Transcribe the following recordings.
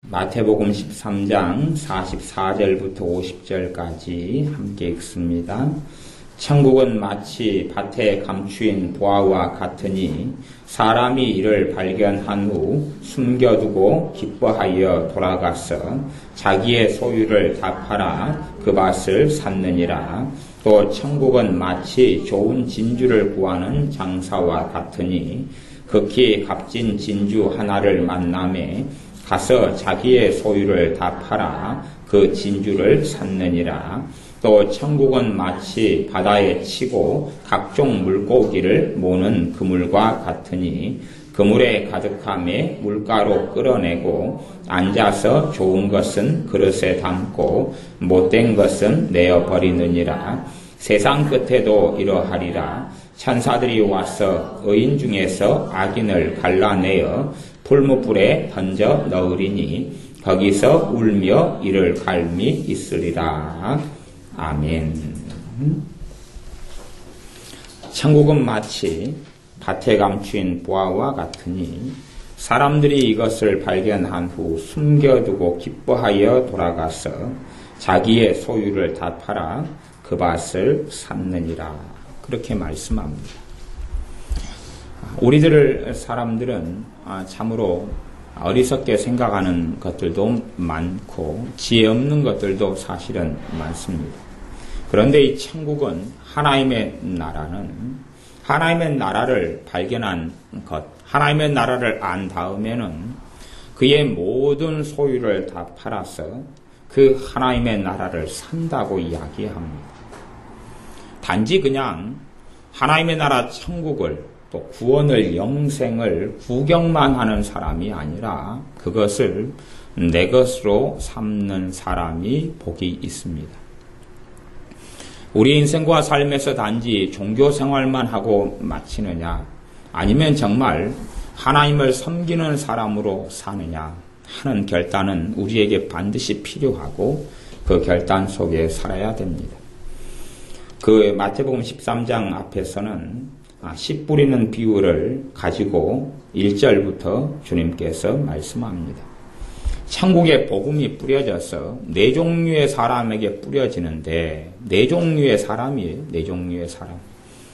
마태복음 13장 44절부터 50절까지 함께 읽습니다. 천국은 마치 밭에 감추인 보화와 같으니 사람이 이를 발견한 후 숨겨두고 기뻐하여 돌아가서 자기의 소유를 다 팔아 그 밭을 샀느니라. 또 천국은 마치 좋은 진주를 구하는 장사와 같으니 극히 값진 진주 하나를 만나매 가서 자기의 소유를 다 팔아 그 진주를 샀느니라. 또 천국은 마치 바다에 치고 각종 물고기를 모는 그물과 같으니 그물에 가득함에 물가로 끌어내고 앉아서 좋은 것은 그릇에 담고 못된 것은 내어버리느니라. 세상 끝에도 이러하리라. 천사들이 와서 의인 중에서 악인을 갈라내어 풀무불에 던져 넣으리니 거기서 울며 이를 갈미 있으리라. 아멘. 천국은 마치 밭에 감추인 보화와 같으니 사람들이 이것을 발견한 후 숨겨두고 기뻐하여 돌아가서 자기의 소유를 다 팔아 그 밭을 샀느니라. 그렇게 말씀합니다. 우리들 사람들은 참으로 어리석게 생각하는 것들도 많고 지혜 없는 것들도 사실은 많습니다. 그런데 이 천국은 하나님의 나라를 발견한 것, 하나님의 나라를 안 다음에는 그의 모든 소유를 다 팔아서 그 하나님의 나라를 산다고 이야기합니다. 단지 그냥 하나님의 나라 천국을 또 구원을 영생을 구경만 하는 사람이 아니라 그것을 내 것으로 삼는 사람이 복이 있습니다. 우리 인생과 삶에서 단지 종교 생활만 하고 마치느냐 아니면 정말 하나님을 섬기는 사람으로 사느냐 하는 결단은 우리에게 반드시 필요하고 그 결단 속에 살아야 됩니다. 그 마태복음 13장 앞에서는 씨 뿌리는 비유를 가지고 1절부터 주님께서 말씀합니다. 천국의 복음이 뿌려져서 네 종류의 사람에게 뿌려지는데 네 종류의 사람이에요. 네 종류의 사람.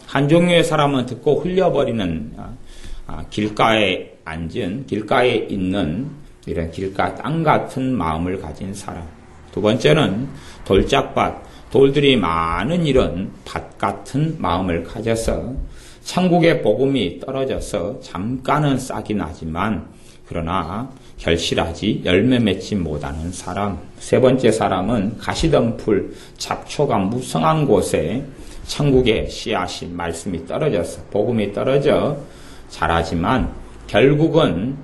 한 종류의 사람은 듣고 흘려버리는 길가에 앉은 길가에 있는 이런 길가 땅 같은 마음을 가진 사람. 두 번째는 돌짝밭, 돌들이 많은 이런 밭 같은 마음을 가져서 천국의 복음이 떨어져서 잠깐은 싹이 나지만 그러나 결실하지 열매 맺지 못하는 사람. 세 번째 사람은 가시덤불, 잡초가 무성한 곳에 천국의 씨앗이 말씀이 떨어져서 복음이 떨어져 자라지만 결국은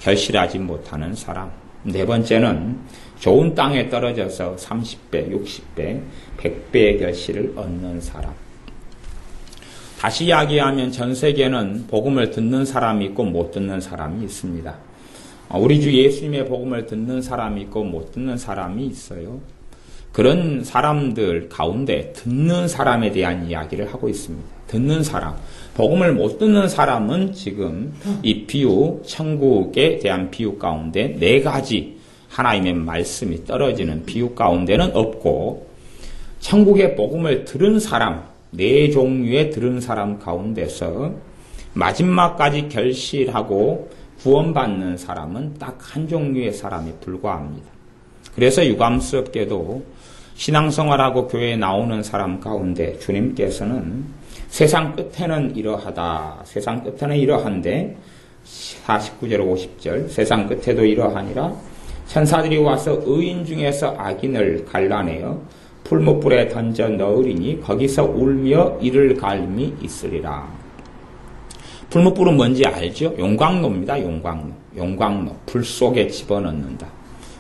결실하지 못하는 사람. 네 번째는 좋은 땅에 떨어져서 30배, 60배, 100배의 결실을 얻는 사람. 다시 이야기하면 전 세계에는 복음을 듣는 사람이 있고 못 듣는 사람이 있습니다. 우리 주 예수님의 복음을 듣는 사람이 있고 못 듣는 사람이 있어요. 그런 사람들 가운데 듣는 사람에 대한 이야기를 하고 있습니다. 듣는 사람. 복음을 못 듣는 사람은 지금 이 비유, 천국에 대한 비유 가운데 네 가지 하나님의 말씀이 떨어지는 비유 가운데는 없고 천국의 복음을 들은 사람, 네 종류의 들은 사람 가운데서 마지막까지 결실하고 구원받는 사람은 딱 한 종류의 사람에 불과합니다. 그래서 유감스럽게도 신앙생활하고 교회에 나오는 사람 가운데 주님께서는 세상 끝에는 이러하다. 세상 끝에는 이러한데 49절 50절 세상 끝에도 이러하니라. 천사들이 와서 의인 중에서 악인을 갈라내어 풀무불에 던져 넣으리니 거기서 울며 이를 갈미 있으리라. 풀무불은 뭔지 알죠? 용광로입니다. 용광로. 불 속에 집어넣는다.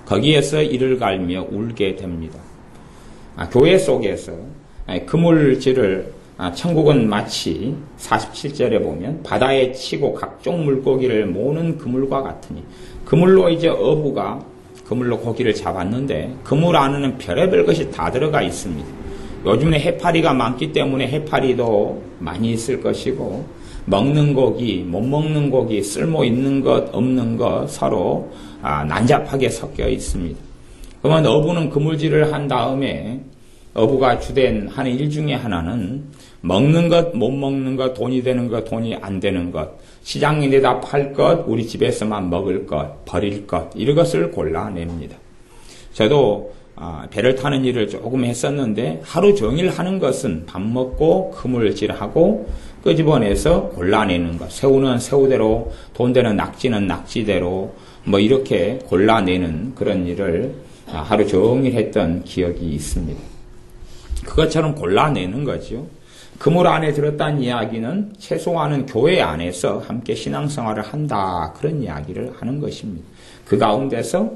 거기에서 이를 갈며 울게 됩니다. 교회 속에서 그물질을 천국은 마치 47절에 보면 바다에 치고 각종 물고기를 모는 그물과 같으니 그물로 이제 어부가 그물로 고기를 잡았는데 그물 안에는 별의별 것이 다 들어가 있습니다. 요즘에 해파리가 많기 때문에 해파리도 많이 있을 것이고 먹는 고기, 못 먹는 고기, 쓸모 있는 것, 없는 것 서로 난잡하게 섞여 있습니다. 그러면 어부는 그물질을 한 다음에 어부가 주된 하는 일 중에 하나는 먹는 것, 못 먹는 것, 돈이 되는 것, 돈이 안 되는 것, 시장에 내다 팔 것, 우리 집에서만 먹을 것, 버릴 것, 이것을 골라냅니다. 저도 배를 타는 일을 조금 했었는데 하루 종일 하는 것은 밥 먹고 그물질하고 끄집어내서 골라내는 것. 새우는 새우대로, 돈 되는 낙지는 낙지대로 뭐 이렇게 골라내는 그런 일을 하루 종일 했던 기억이 있습니다. 그것처럼 골라내는 거죠. 그물 안에 들었다는 이야기는 최소한은 교회 안에서 함께 신앙생활을 한다, 그런 이야기를 하는 것입니다. 그 가운데서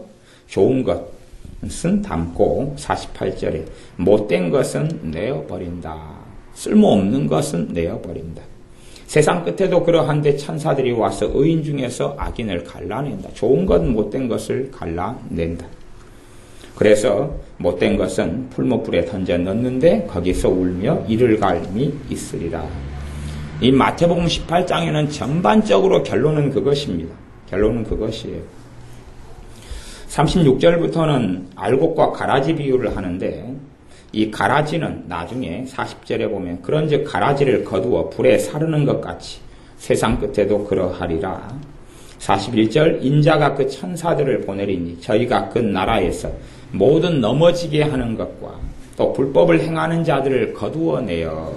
좋은 것은 담고 48절에 못된 것은 내어버린다. 쓸모없는 것은 내어버린다. 세상 끝에도 그러한데 천사들이 와서 의인 중에서 악인을 갈라낸다. 좋은 것, 못된 것을 갈라낸다. 그래서 못된 것은 풀무불에 던져 넣는데 거기서 울며 이를 갈미 있으리라. 이 마태복음 18장에는 전반적으로 결론은 그것입니다. 결론은 그것이에요. 36절부터는 알곡과 가라지 비유를 하는데 이 가라지는 나중에 40절에 보면 그런즉 가라지를 거두어 불에 사르는 것 같이 세상 끝에도 그러하리라. 41절 인자가 그 천사들을 보내리니 저희가 그 나라에서 모든 넘어지게 하는 것과 또 불법을 행하는 자들을 거두어내어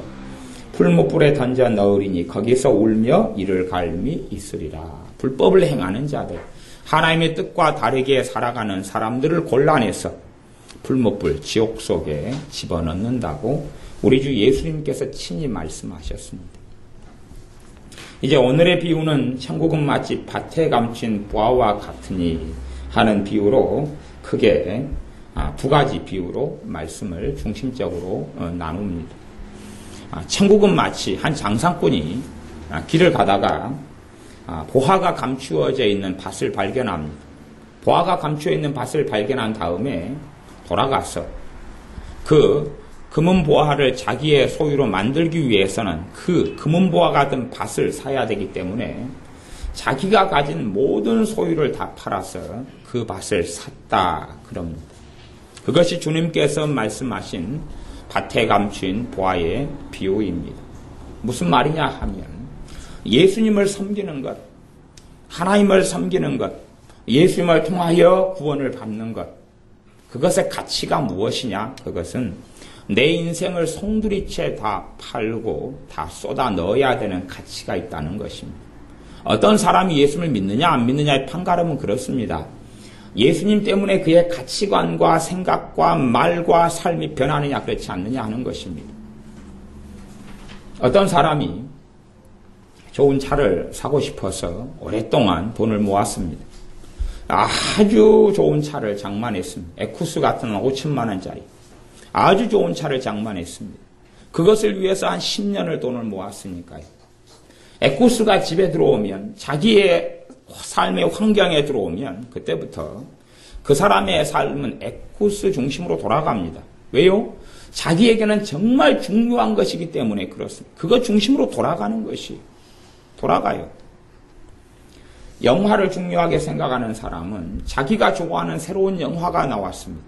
풀무불에 던져 넣으리니 거기서 울며 이를 갈미 있으리라. 불법을 행하는 자들, 하나님의 뜻과 다르게 살아가는 사람들을 골라내서 풀무불, 지옥 속에 집어넣는다고 우리 주 예수님께서 친히 말씀하셨습니다. 이제 오늘의 비유는 천국은 마치 밭에 감춘 보화와 같으니 하는 비유로 크게 두 가지 비유로 말씀을 중심적으로 나눕니다. 천국은 마치 한 장사꾼이 길을 가다가 보화가 감추어져 있는 밭을 발견합니다. 보화가 감추어 있는 밭을 발견한 다음에 돌아가서 그 금은 보화를 자기의 소유로 만들기 위해서는 그 금은 보화가 든 밭을 사야 되기 때문에 자기가 가진 모든 소유를 다 팔아서 그 밭을 샀다 그럽니다. 그것이 주님께서 말씀하신 밭에 감춘 보화의 비유입니다. 무슨 말이냐 하면 예수님을 섬기는 것, 하나님을 섬기는 것, 예수님을 통하여 구원을 받는 것, 그것의 가치가 무엇이냐? 그것은 내 인생을 송두리째 다 팔고 다 쏟아 넣어야 되는 가치가 있다는 것입니다. 어떤 사람이 예수님을 믿느냐 안 믿느냐의 판가름은 그렇습니다. 예수님 때문에 그의 가치관과 생각과 말과 삶이 변하느냐 그렇지 않느냐 하는 것입니다. 어떤 사람이 좋은 차를 사고 싶어서 오랫동안 돈을 모았습니다. 아주 좋은 차를 장만했습니다. 에쿠스 같은 5천만 원짜리 아주 좋은 차를 장만했습니다. 그것을 위해서 한 10년을 돈을 모았으니까요. 에쿠스가 집에 들어오면 자기의 삶의 환경에 들어오면 그때부터 그 사람의 삶은 에쿠스 중심으로 돌아갑니다. 왜요? 자기에게는 정말 중요한 것이기 때문에 그렇습니다. 그것 중심으로 돌아가는 것이 돌아가요. 영화를 중요하게 생각하는 사람은 자기가 좋아하는 새로운 영화가 나왔습니다.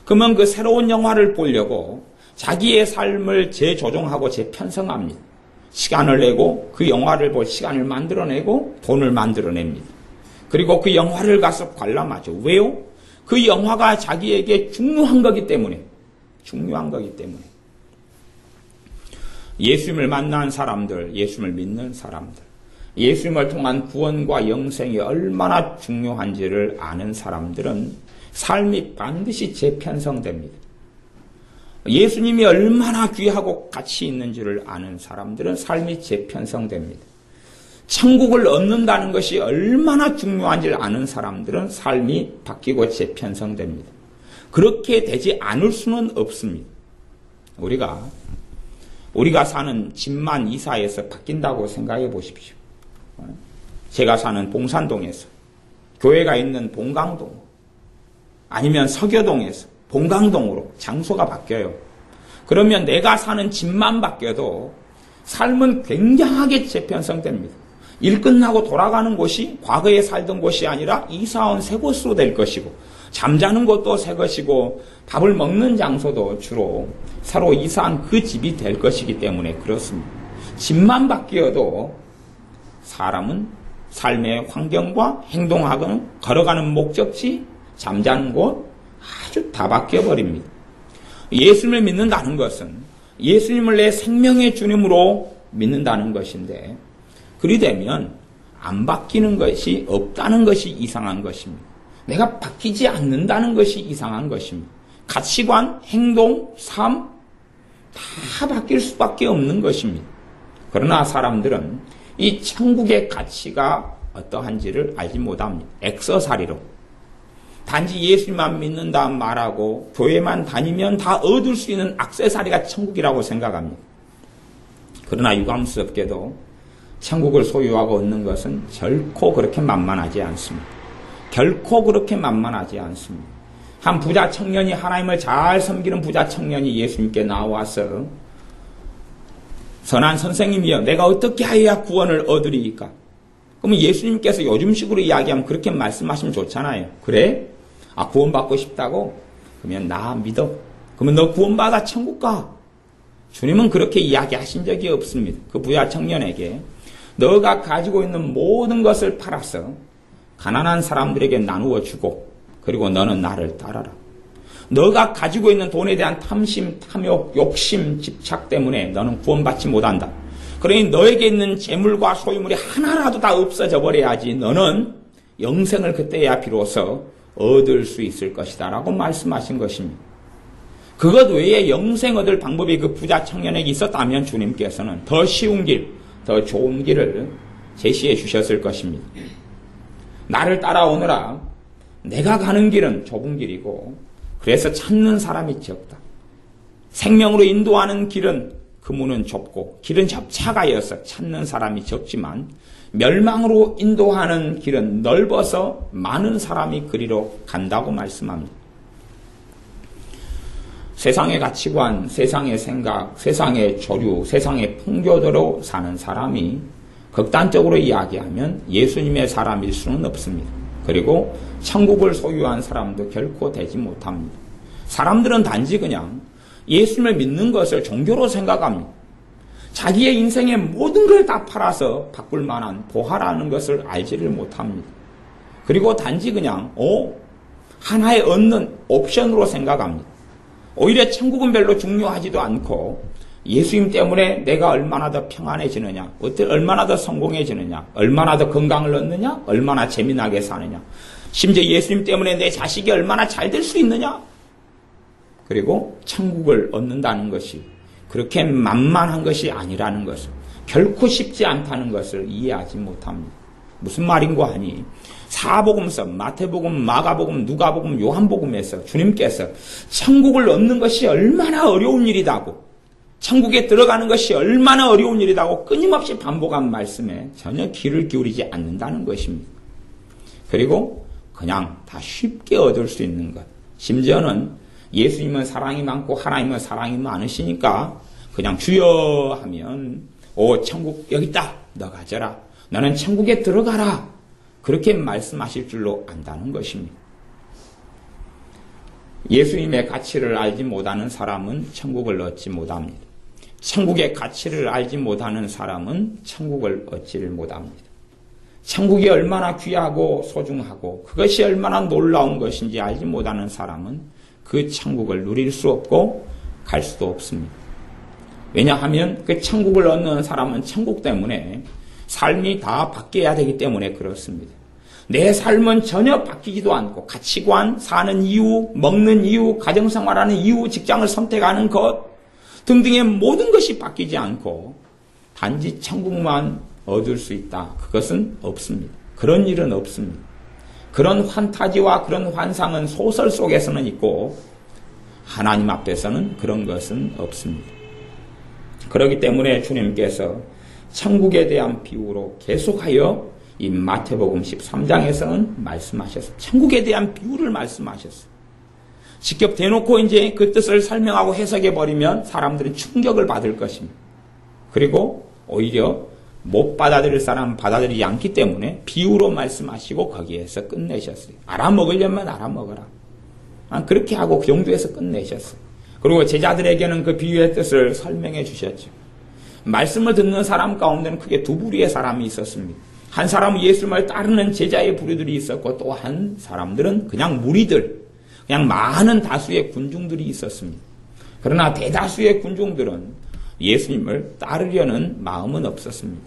그러면 그 새로운 영화를 보려고 자기의 삶을 재조정하고 재편성합니다. 시간을 내고 그 영화를 볼 시간을 만들어내고 돈을 만들어냅니다. 그리고 그 영화를 가서 관람하죠. 왜요? 그 영화가 자기에게 중요한 거기 때문에. 중요한 거기 때문에. 예수님을 만난 사람들, 예수님을 믿는 사람들, 예수님을 통한 구원과 영생이 얼마나 중요한지를 아는 사람들은 삶이 반드시 재편성됩니다. 예수님이 얼마나 귀하고 가치 있는지를 아는 사람들은 삶이 재편성됩니다. 천국을 얻는다는 것이 얼마나 중요한지를 아는 사람들은 삶이 바뀌고 재편성됩니다. 그렇게 되지 않을 수는 없습니다. 우리가 사는 집만 이사해서 바뀐다고 생각해 보십시오. 제가 사는 봉산동에서 교회가 있는 봉강동 아니면 서교동에서 봉강동으로 장소가 바뀌어요. 그러면 내가 사는 집만 바뀌어도 삶은 굉장하게 재편성됩니다. 일 끝나고 돌아가는 곳이 과거에 살던 곳이 아니라 이사 온 새 곳으로 될 것이고, 잠자는 곳도 새 것이고, 밥을 먹는 장소도 주로 새로 이사한 그 집이 될 것이기 때문에 그렇습니다. 집만 바뀌어도 사람은 삶의 환경과 행동하고 걸어가는 목적지, 잠자는 곳 아주 다 바뀌어버립니다. 예수님을 믿는다는 것은 예수님을 내 생명의 주님으로 믿는다는 것인데, 그리 되면 안 바뀌는 것이 없다는 것이 이상한 것입니다. 내가 바뀌지 않는다는 것이 이상한 것입니다. 가치관, 행동, 삶 다 바뀔 수밖에 없는 것입니다. 그러나 사람들은 이 천국의 가치가 어떠한지를 알지 못합니다. 액서사리로 단지 예수님만 믿는다 말하고 교회만 다니면 다 얻을 수 있는 액세서리가 천국이라고 생각합니다. 그러나 유감스럽게도 천국을 소유하고 얻는 것은 결코 그렇게 만만하지 않습니다. 결코 그렇게 만만하지 않습니다. 한 부자 청년이, 하나님을 잘 섬기는 부자 청년이 예수님께 나와서 선한 선생님이여, 내가 어떻게 하여야 구원을 얻으리이까? 그러면 예수님께서 요즘식으로 이야기하면 그렇게 말씀하시면 좋잖아요. 그래? 구원받고 싶다고? 그러면 나 믿어. 그러면 너 구원받아 천국 가. 주님은 그렇게 이야기하신 적이 없습니다. 그 부자 청년에게 너가 가지고 있는 모든 것을 팔아서 가난한 사람들에게 나누어 주고, 그리고 너는 나를 따라라. 너가 가지고 있는 돈에 대한 탐심, 탐욕, 욕심, 집착 때문에 너는 구원받지 못한다. 그러니 너에게 있는 재물과 소유물이 하나라도 다 없어져 버려야지 너는 영생을 그때야 비로소 얻을 수 있을 것이다 라고 말씀하신 것입니다. 그것 외에 영생 얻을 방법이 그 부자 청년에게 있었다면 주님께서는 더 쉬운 길, 더 좋은 길을 제시해 주셨을 것입니다. 나를 따라오너라. 내가 가는 길은 좁은 길이고 그래서 찾는 사람이 적다. 생명으로 인도하는 길은 그 문은 좁고 길은 협착하여서 찾는 사람이 적지만 멸망으로 인도하는 길은 넓어서 많은 사람이 그리로 간다고 말씀합니다. 세상의 가치관, 세상의 생각, 세상의 조류, 세상의 풍조대로 사는 사람이 극단적으로 이야기하면 예수님의 사람일 수는 없습니다. 그리고 천국을 소유한 사람도 결코 되지 못합니다. 사람들은 단지 그냥 예수님을 믿는 것을 종교로 생각합니다. 자기의 인생의 모든 걸 다 팔아서 바꿀 만한 보화라는 것을 알지를 못합니다. 그리고 단지 그냥 하나의 얻는 옵션으로 생각합니다. 오히려 천국은 별로 중요하지도 않고 예수님 때문에 내가 얼마나 더 평안해지느냐, 얼마나 더 성공해지느냐, 얼마나 더 건강을 얻느냐, 얼마나 재미나게 사느냐, 심지어 예수님 때문에 내 자식이 얼마나 잘 될 수 있느냐, 그리고 천국을 얻는다는 것이 그렇게 만만한 것이 아니라는 것을, 결코 쉽지 않다는 것을 이해하지 못합니다. 무슨 말인고 하니 사복음서, 마태복음, 마가복음, 누가복음, 요한복음에서 주님께서 천국을 얻는 것이 얼마나 어려운 일이다고, 천국에 들어가는 것이 얼마나 어려운 일이라고 끊임없이 반복한 말씀에 전혀 귀를 기울이지 않는다는 것입니다. 그리고 그냥 다 쉽게 얻을 수 있는 것, 심지어는 예수님은 사랑이 많고 하나님은 사랑이 많으시니까 그냥 주여 하면 천국 여기 있다, 너 가져라, 너는 천국에 들어가라, 그렇게 말씀하실 줄로 안다는 것입니다. 예수님의 가치를 알지 못하는 사람은 천국을 얻지 못합니다. 천국의 가치를 알지 못하는 사람은 천국을 얻지를 못합니다. 천국이 얼마나 귀하고 소중하고 그것이 얼마나 놀라운 것인지 알지 못하는 사람은 그 천국을 누릴 수 없고 갈 수도 없습니다. 왜냐하면 그 천국을 얻는 사람은 천국 때문에 삶이 다 바뀌어야 되기 때문에 그렇습니다. 내 삶은 전혀 바뀌지도 않고 가치관, 사는 이유, 먹는 이유, 가정생활하는 이유, 직장을 선택하는 것 등등의 모든 것이 바뀌지 않고 단지 천국만 얻을 수 있다. 그것은 없습니다. 그런 일은 없습니다. 그런 환타지와 그런 환상은 소설 속에서는 있고 하나님 앞에서는 그런 것은 없습니다. 그렇기 때문에 주님께서 천국에 대한 비유로 계속하여 이 마태복음 13장에서는 말씀하셨어요. 천국에 대한 비유를 말씀하셨어요. 직접 대놓고 이제 그 뜻을 설명하고 해석해 버리면 사람들은 충격을 받을 것입니다. 그리고 오히려 못 받아들일 사람 받아들이지 않기 때문에 비유로 말씀하시고 거기에서 끝내셨어요. 알아먹으려면 알아먹어라. 그렇게 하고 그 정도에서 끝내셨어요. 그리고 제자들에게는 그 비유의 뜻을 설명해 주셨죠. 말씀을 듣는 사람 가운데는 크게 두 부류의 사람이 있었습니다. 한 사람은 예수님을 따르는 제자의 부류들이 있었고 또 한 사람들은 그냥 무리들, 그냥 많은 다수의 군중들이 있었습니다. 그러나 대다수의 군중들은 예수님을 따르려는 마음은 없었습니다.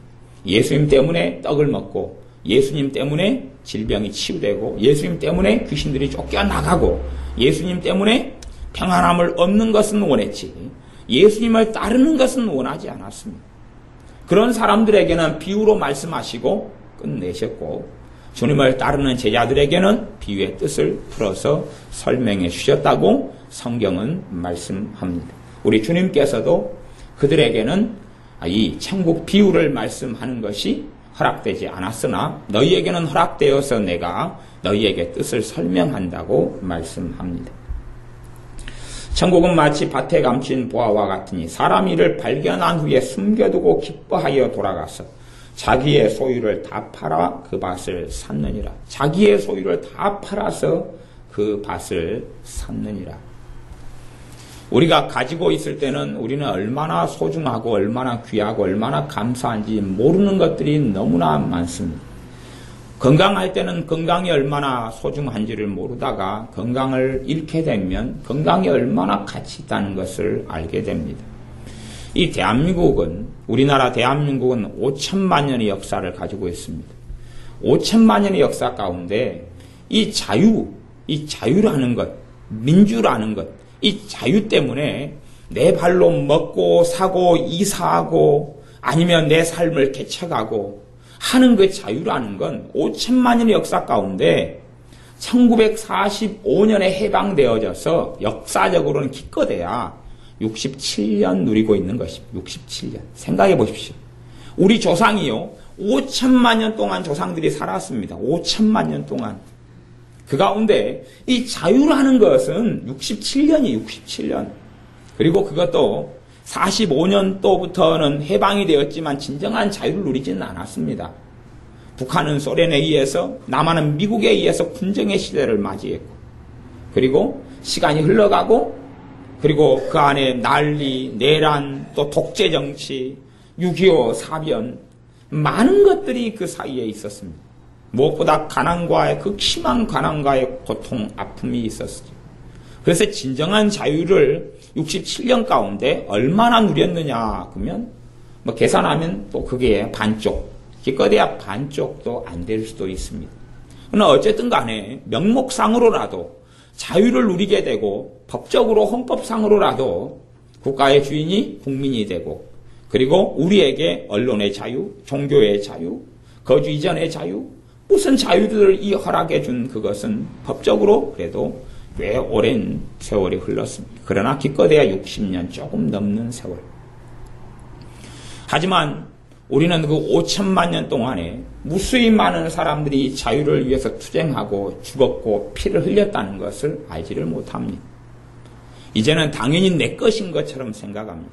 예수님 때문에 떡을 먹고 예수님 때문에 질병이 치유되고 예수님 때문에 귀신들이 쫓겨나가고 예수님 때문에 평안함을 얻는 것은 원했지 예수님을 따르는 것은 원하지 않았습니다. 그런 사람들에게는 비유로 말씀하시고 끝내셨고 주님을 따르는 제자들에게는 비유의 뜻을 풀어서 설명해 주셨다고 성경은 말씀합니다. 우리 주님께서도 그들에게는 이 천국 비유를 말씀하는 것이 허락되지 않았으나 너희에게는 허락되어서 내가 너희에게 뜻을 설명한다고 말씀합니다. 천국은 마치 밭에 감춘 보화와 같으니 사람이 이를 발견한 후에 숨겨두고 기뻐하여 돌아가서 자기의 소유를 다 팔아 그 밭을 샀느니라. 자기의 소유를 다 팔아서 그 밭을 샀느니라. 우리가 가지고 있을 때는 우리는 얼마나 소중하고 얼마나 귀하고 얼마나 감사한지 모르는 것들이 너무나 많습니다. 건강할 때는 건강이 얼마나 소중한지를 모르다가 건강을 잃게 되면 건강이 얼마나 가치 있다는 것을 알게 됩니다. 이 대한민국은 우리나라 대한민국은 5천만 년의 역사를 가지고 있습니다. 5천만 년의 역사 가운데 이 자유라는 것, 민주라는 것, 이 자유 때문에 내 발로 먹고 사고 이사하고 아니면 내 삶을 개척하고 하는 그 자유라는 건 5천만 년의 역사 가운데 1945년에 해방되어져서 역사적으로는 기껏해야 67년 누리고 있는 것입니다. 67년. 생각해 보십시오. 우리 조상이요. 5천만 년 동안 조상들이 살았습니다. 5천만 년 동안. 그 가운데 이 자유라는 것은 67년이 67년. 그리고 그것도 45년도부터는 해방이 되었지만 진정한 자유를 누리지는 않았습니다. 북한은 소련에 의해서, 남한은 미국에 의해서 군정의 시대를 맞이했고, 그리고 시간이 흘러가고, 그리고 그 안에 난리, 내란, 또 독재정치, 6.25 사변, 많은 것들이 그 사이에 있었습니다. 무엇보다 가난과의 극심한 가난과의 고통, 아픔이 있었죠. 그래서 진정한 자유를 67년 가운데 얼마나 누렸느냐 그러면 계산하면 또 그게 반쪽, 기껏해야 반쪽도 안 될 수도 있습니다. 그러나 어쨌든 간에 명목상으로라도 자유를 누리게 되고 법적으로 헌법상으로라도 국가의 주인이 국민이 되고 그리고 우리에게 언론의 자유, 종교의 자유, 거주 이전의 자유, 무슨 자유들을 이 허락해 준 그것은 법적으로 그래도 꽤 오랜 세월이 흘렀습니다. 그러나 기껏해야 60년 조금 넘는 세월. 하지만 우리는 그 5천만 년 동안에 무수히 많은 사람들이 자유를 위해서 투쟁하고 죽었고 피를 흘렸다는 것을 알지를 못합니다. 이제는 당연히 내 것인 것처럼 생각합니다.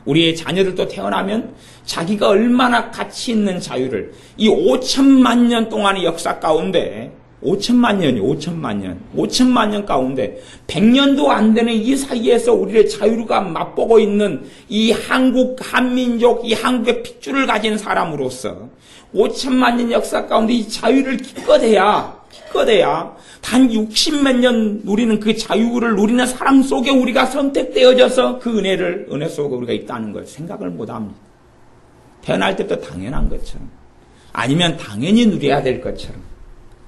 우리의 자녀들도 태어나면 자기가 얼마나 가치 있는 자유를 이 5천만 년 동안의 역사 가운데 5천만 년 가운데 100년도 안 되는 이 사이에서 우리의 자유가 맛보고 있는 이 한국, 한민족, 이 한국의 핏줄을 가진 사람으로서 5천만 년 역사 가운데 이 자유를 기껏해야 단 60몇 년 누리는 그 자유를 누리는 사람 속에 우리가 선택되어져서 그 은혜 속에 우리가 있다는 걸 생각을 못합니다. 태어날 때도 당연한 것처럼 아니면 당연히 누려야 될 것처럼.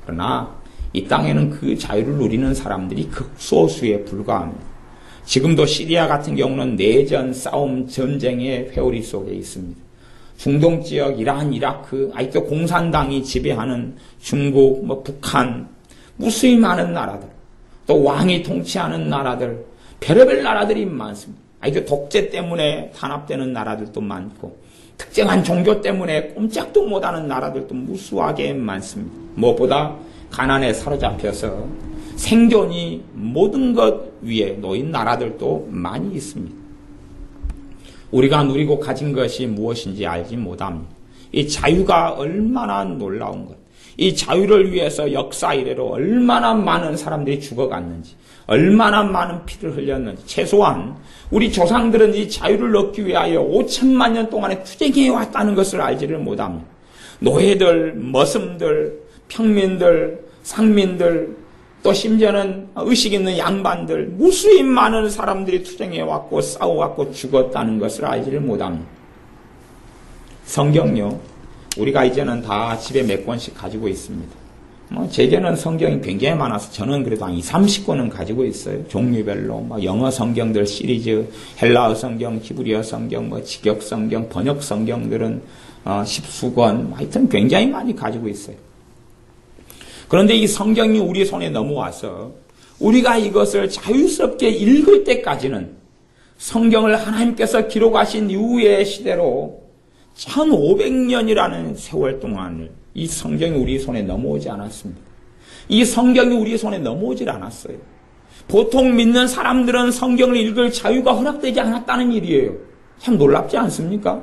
그러나 이 땅에는 그 자유를 누리는 사람들이 극소수에 불과합니다. 지금도 시리아 같은 경우는 내전, 싸움, 전쟁의 회오리 속에 있습니다. 중동 지역, 이란, 이라크, 아직도 공산당이 지배하는 중국, 북한, 무수히 많은 나라들, 또 왕이 통치하는 나라들, 별의별 나라들이 많습니다. 아직도 독재 때문에 탄압되는 나라들도 많고, 특정한 종교 때문에 꼼짝도 못하는 나라들도 무수하게 많습니다. 무엇보다 가난에 사로잡혀서 생존이 모든 것 위에 놓인 나라들도 많이 있습니다. 우리가 누리고 가진 것이 무엇인지 알지 못합니다. 이 자유가 얼마나 놀라운 것, 이 자유를 위해서 역사 이래로 얼마나 많은 사람들이 죽어갔는지, 얼마나 많은 피를 흘렸는지, 최소한 우리 조상들은 이 자유를 얻기 위하여 5천만 년 동안에 투쟁해 왔다는 것을 알지를 못합니다. 노예들, 머슴들, 평민들, 상민들, 또 심지어는 의식 있는 양반들, 무수히 많은 사람들이 투쟁해왔고 싸워왔고 죽었다는 것을 알지를 못합니다. 성경요, 우리가 이제는 다 집에 몇 권씩 가지고 있습니다. 제게는 성경이 굉장히 많아서 저는 그래도 한 20-30권은 가지고 있어요. 종류별로. 영어 성경들 시리즈, 헬라어 성경, 히브리어 성경, 직역 성경, 번역 성경들은 10수권, 하여튼 굉장히 많이 가지고 있어요. 그런데 이 성경이 우리 손에 넘어와서 우리가 이것을 자유스럽게 읽을 때까지는 성경을 하나님께서 기록하신 이후의 시대로 1500년이라는 세월 동안을 이 성경이 우리 손에 넘어오지 않았습니다. 이 성경이 우리 손에 넘어오질 않았어요. 보통 믿는 사람들은 성경을 읽을 자유가 허락되지 않았다는 일이에요. 참 놀랍지 않습니까?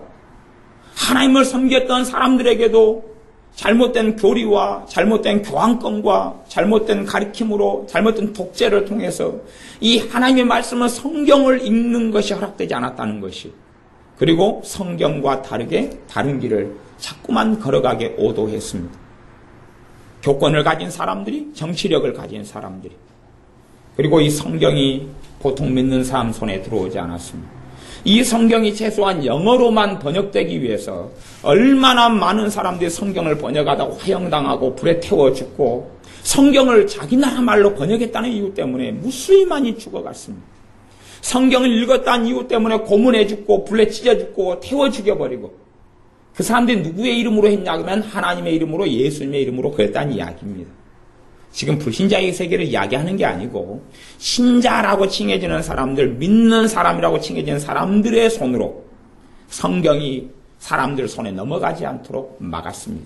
하나님을 섬겼던 사람들에게도 잘못된 교리와 잘못된 교황권과 잘못된 가르침으로 잘못된 독재를 통해서 이 하나님의 말씀은 성경을 읽는 것이 허락되지 않았다는 것이, 그리고 성경과 다르게 다른 길을 자꾸만 걸어가게 오도했습니다. 교권을 가진 사람들이, 정치력을 가진 사람들이, 그리고 이 성경이 보통 믿는 사람 손에 들어오지 않았습니다. 이 성경이 최소한 영어로만 번역되기 위해서 얼마나 많은 사람들이 성경을 번역하다가 화형당하고 불에 태워 죽고, 성경을 자기 나라 말로 번역했다는 이유 때문에 무수히 많이 죽어갔습니다. 성경을 읽었다는 이유 때문에 고문해 죽고 불에 찢어 죽고 태워 죽여버리고, 그 사람들이 누구의 이름으로 했냐 그러면 하나님의 이름으로, 예수님의 이름으로 그랬다는 이야기입니다. 지금 불신자의 세계를 이야기하는 게 아니고 신자라고 칭해지는 사람들, 믿는 사람이라고 칭해지는 사람들의 손으로 성경이 사람들 손에 넘어가지 않도록 막았습니다.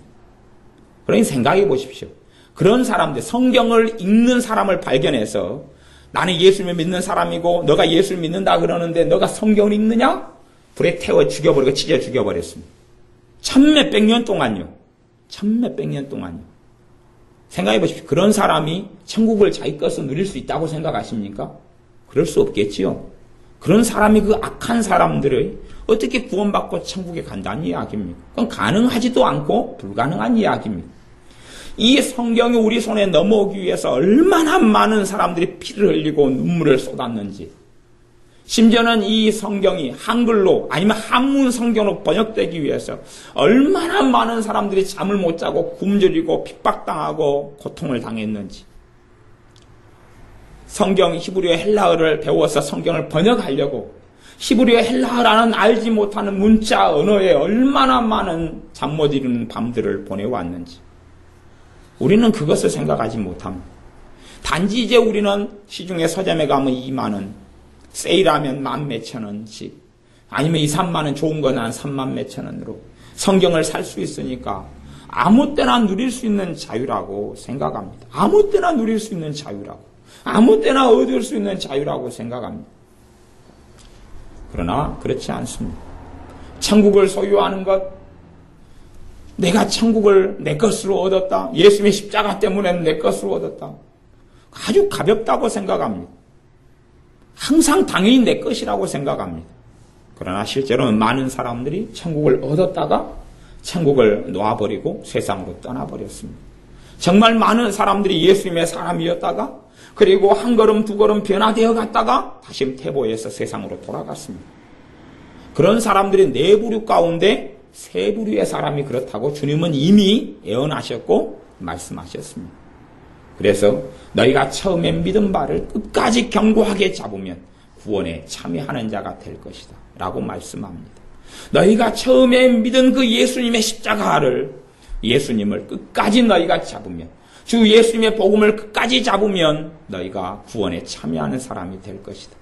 그러니 생각해 보십시오. 그런 사람들, 성경을 읽는 사람을 발견해서 나는 예수님을 믿는 사람이고 너가 예수를 믿는다 그러는데 너가 성경을 읽느냐? 불에 태워 죽여버리고 찢어 죽여버렸습니다. 천몇백 년 동안요. 천몇백 년 동안요. 생각해 보십시오. 그런 사람이 천국을 자기 것으로 누릴 수 있다고 생각하십니까? 그럴 수 없겠지요. 그런 사람이 그 악한 사람들을 어떻게 구원받고 천국에 간다는 이야기입니까? 그건 가능하지도 않고 불가능한 이야기입니다. 이 성경이 우리 손에 넘어오기 위해서 얼마나 많은 사람들이 피를 흘리고 눈물을 쏟았는지, 심지어는 이 성경이 한글로 아니면 한문 성경으로 번역되기 위해서 얼마나 많은 사람들이 잠을 못 자고 굶주리고 핍박당하고 고통을 당했는지, 성경 히브리어 헬라어를 배워서 성경을 번역하려고 히브리어 헬라어라는 알지 못하는 문자 언어에 얼마나 많은 잠 못 이루는 밤들을 보내왔는지 우리는 그것을 생각하지 못합니다. 단지 이제 우리는 시중에 서점에 가면 2만 원, 세일하면 10,000 몇천 원씩, 아니면 2-3만 원 좋은 건 한 3만 몇천 원으로 성경을 살 수 있으니까 아무 때나 누릴 수 있는 자유라고 생각합니다. 아무 때나 누릴 수 있는 자유라고, 아무 때나 얻을 수 있는 자유라고 생각합니다. 그러나 그렇지 않습니다. 천국을 소유하는 것, 내가 천국을 내 것으로 얻었다, 예수님의 십자가 때문에 내 것으로 얻었다, 아주 가볍다고 생각합니다. 항상 당연히 내 것이라고 생각합니다. 그러나 실제로는 많은 사람들이 천국을 얻었다가 천국을 놓아버리고 세상으로 떠나버렸습니다. 정말 많은 사람들이 예수님의 사람이었다가 그리고 한 걸음 두 걸음 변화되어 갔다가 다시 퇴보해서 세상으로 돌아갔습니다. 그런 사람들이 네 부류 가운데 세 부류의 사람이 그렇다고 주님은 이미 예언하셨고 말씀하셨습니다. 그래서 너희가 처음에 믿은 바를 끝까지 견고하게 잡으면 구원에 참여하는 자가 될 것이다 라고 말씀합니다. 너희가 처음에 믿은 그 예수님의 십자가를, 예수님을 끝까지 너희가 잡으면, 주 예수님의 복음을 끝까지 잡으면 너희가 구원에 참여하는 사람이 될 것이다.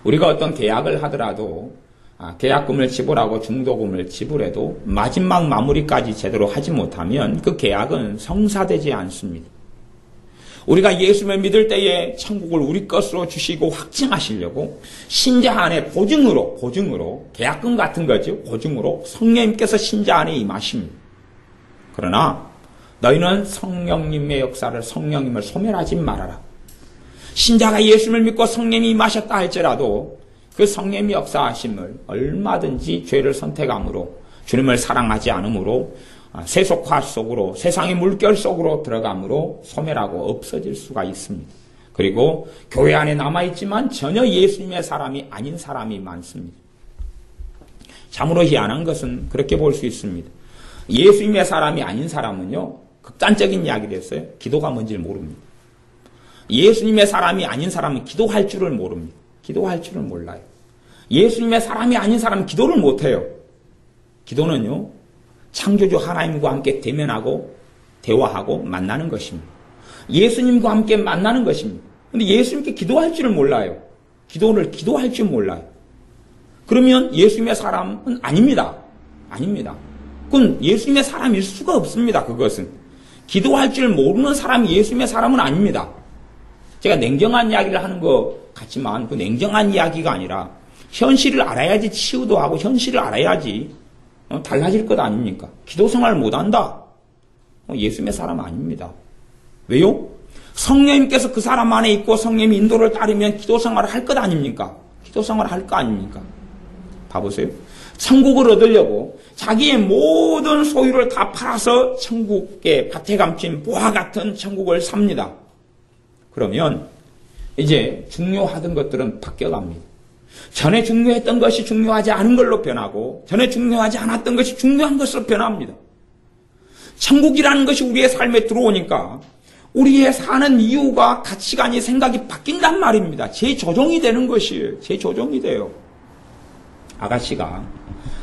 우리가 어떤 계약을 하더라도 계약금을 지불하고 중도금을 지불해도 마지막 마무리까지 제대로 하지 못하면 그 계약은 성사되지 않습니다. 우리가 예수님을 믿을 때에 천국을 우리 것으로 주시고 확증하시려고 신자 안에 보증으로 계약금 같은 거죠. 보증으로 성령님께서 신자 안에 임하십니다. 그러나 너희는 성령님의 역사를 성령님을 소멸하지 말아라. 신자가 예수님을 믿고 성령님이 임하셨다 할지라도 그 성령님의 역사하심을 얼마든지 죄를 선택함으로 주님을 사랑하지 않으므로 세속화 속으로 세상의 물결 속으로 들어감으로 소멸하고 없어질 수가 있습니다. 그리고 교회 안에 남아있지만 전혀 예수님의 사람이 아닌 사람이 많습니다. 참으로 희한한 것은 그렇게 볼 수 있습니다. 예수님의 사람이 아닌 사람은요, 극단적인 이야기를 했어요. 기도가 뭔지를 모릅니다. 예수님의 사람이 아닌 사람은 기도할 줄을 모릅니다. 기도할 줄을 몰라요. 예수님의 사람이 아닌 사람은 기도를 못해요. 기도는요, 창조주 하나님과 함께 대면하고 대화하고 만나는 것입니다. 예수님과 함께 만나는 것입니다. 그런데 예수님께 기도할 줄을 몰라요. 기도할 줄 몰라요. 그러면 예수님의 사람은 아닙니다. 아닙니다. 그건 예수님의 사람일 수가 없습니다. 그것은. 기도할 줄 모르는 사람이 예수님의 사람은 아닙니다. 제가 냉정한 이야기를 하는 것 같지만 그 냉정한 이야기가 아니라 현실을 알아야지 치유도 하고 현실을 알아야지 달라질 것 아닙니까? 기도 생활을 못한다. 예수님의 사람 아닙니다. 왜요? 성령님께서 그 사람 안에 있고 성령님의 인도를 따르면 기도 생활을 할 것 아닙니까? 기도 생활을 할 거 아닙니까? 봐보세요. 천국을 얻으려고 자기의 모든 소유를 다 팔아서 천국의 밭에 감춘 보화 같은 천국을 삽니다. 그러면 이제 중요하던 것들은 바뀌어갑니다. 전에 중요했던 것이 중요하지 않은 걸로 변하고 전에 중요하지 않았던 것이 중요한 것으로 변합니다. 천국이라는 것이 우리의 삶에 들어오니까 우리의 사는 이유가 가치관이 생각이 바뀐단 말입니다. 재조정이 되는 것이에요. 재조정이 돼요. 아가씨가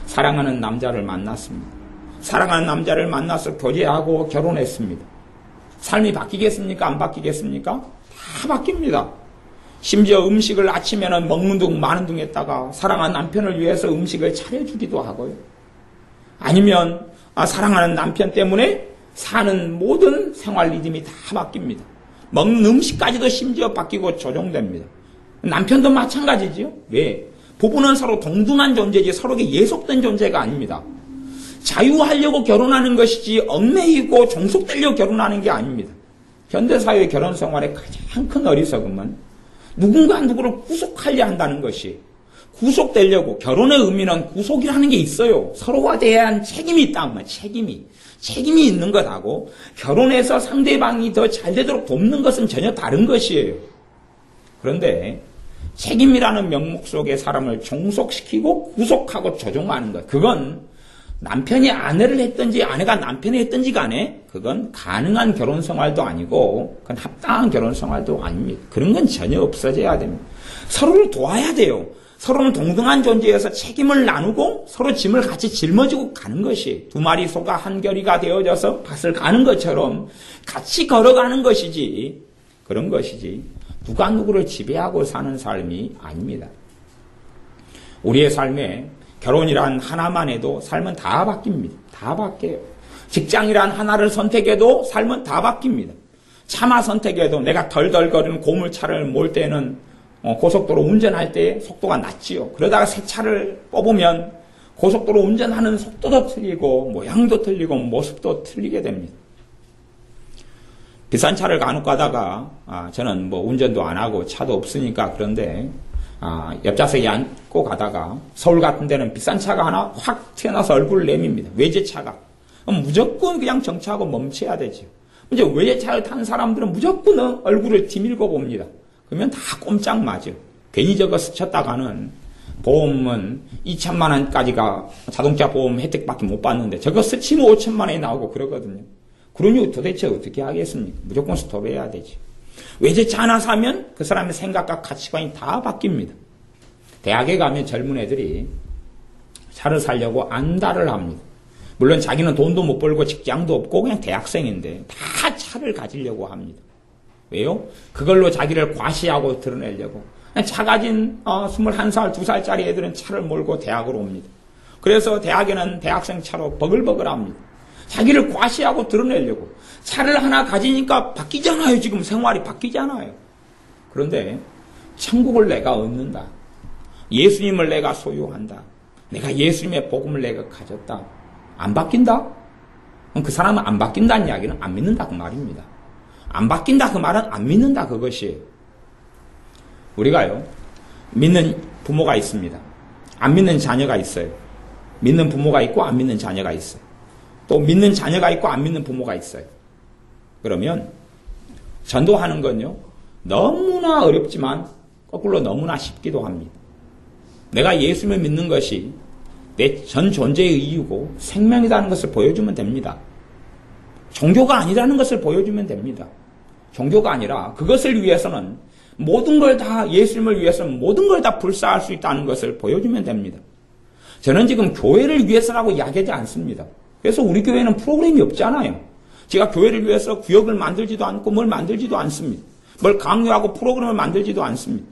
사랑하는 남자를 만났습니다. 사랑하는 남자를 만나서 교제하고 결혼했습니다. 삶이 바뀌겠습니까? 안 바뀌겠습니까? 다 바뀝니다. 심지어 음식을 아침에는 먹는 둥 마는 둥 했다가 사랑하는 남편을 위해서 음식을 차려주기도 하고요. 아니면 사랑하는 남편 때문에 사는 모든 생활 리듬이 다 바뀝니다. 먹는 음식까지도 심지어 바뀌고 조정됩니다. 남편도 마찬가지지요. 왜? 부부는 서로 동등한 존재지 서로에게 예속된 존재가 아닙니다. 자유하려고 결혼하는 것이지 얽매이고 종속되려고 결혼하는 게 아닙니다. 현대사회의 결혼생활의 가장 큰 어리석음은 누군가 누구를 구속하려 한다는 것이 구속되려고 결혼의 의미는 구속이라는 게 있어요. 서로에 대한 책임이 있다는 말. 책임이 있는 것하고 결혼해서 상대방이 더 잘 되도록 돕는 것은 전혀 다른 것이에요. 그런데 책임이라는 명목 속에 사람을 종속시키고 구속하고 조종하는 것. 그건 남편이 아내를 했든지 아내가 남편이 했든지 간에 그건 가능한 결혼생활도 아니고 그건 합당한 결혼생활도 아닙니다. 그런 건 전혀 없어져야 됩니다. 서로를 도와야 돼요. 서로는 동등한 존재여서 책임을 나누고 서로 짐을 같이 짊어지고 가는 것이 두 마리 소가 한 결이가 되어져서 밭을 가는 것처럼 같이 걸어가는 것이지 그런 것이지 누가 누구를 지배하고 사는 삶이 아닙니다. 우리의 삶에 결혼이란 하나만 해도 삶은 다 바뀝니다. 다 바뀌어요. 직장이란 하나를 선택해도 삶은 다 바뀝니다. 차마 선택해도 내가 덜덜거리는 고물차를 몰 때는 고속도로 운전할 때 속도가 낮지요. 그러다가 새 차를 뽑으면 고속도로 운전하는 속도도 틀리고 모양도 틀리고 모습도 틀리게 됩니다. 비싼 차를 간혹 가다가 저는 운전도 안 하고 차도 없으니까 그런데 옆좌석에 앉고 가다가 서울 같은 데는 비싼 차가 하나 확 튀어나와서 얼굴을 내밉니다. 외제차가. 무조건 그냥 정차하고 멈춰야 되죠. 이제 외제차를 탄 사람들은 무조건 얼굴을 뒤밀고 봅니다. 그러면 다 꼼짝 맞아. 괜히 저거 스쳤다가는 보험은 2천만 원까지가 자동차 보험 혜택밖에 못 받는데 저거 스치면 5천만 원이 나오고 그러거든요. 그러니 도대체 어떻게 하겠습니까? 무조건 스톱해야 되죠. 외제차 하나 사면 그 사람의 생각과 가치관이 다 바뀝니다. 대학에 가면 젊은 애들이 차를 사려고 안달을 합니다. 물론 자기는 돈도 못 벌고 직장도 없고 그냥 대학생인데 다 차를 가지려고 합니다. 왜요? 그걸로 자기를 과시하고 드러내려고. 차 가진 21살, 2살짜리 애들은 차를 몰고 대학으로 옵니다. 그래서 대학에는 대학생 차로 버글버글합니다. 자기를 과시하고 드러내려고. 차를 하나 가지니까 바뀌잖아요. 지금 생활이 바뀌잖아요. 그런데 천국을 내가 얻는다. 예수님을 내가 소유한다. 내가 예수님의 복음을 내가 가졌다. 안 바뀐다? 그럼 그 사람은 안 바뀐다는 이야기는 안 믿는다 그 말입니다. 안 바뀐다 그 말은 안 믿는다 그것이에요. 우리가요, 믿는 부모가 있습니다. 안 믿는 자녀가 있어요. 믿는 부모가 있고 안 믿는 자녀가 있어요. 또 믿는 자녀가 있고 안 믿는 부모가 있어요. 그러면 전도하는 건요, 너무나 어렵지만 거꾸로 너무나 쉽기도 합니다. 내가 예수님을 믿는 것이 내 전 존재의 이유고 생명이라는 것을 보여주면 됩니다. 종교가 아니라는 것을 보여주면 됩니다. 종교가 아니라 그것을 위해서는 모든 걸 다, 예수님을 위해서는 모든 걸 다 불사할 수 있다는 것을 보여주면 됩니다. 저는 지금 교회를 위해서라고 이야기하지 않습니다. 그래서 우리 교회는 프로그램이 없잖아요. 제가 교회를 위해서 구역을 만들지도 않고 뭘 만들지도 않습니다. 뭘 강요하고 프로그램을 만들지도 않습니다.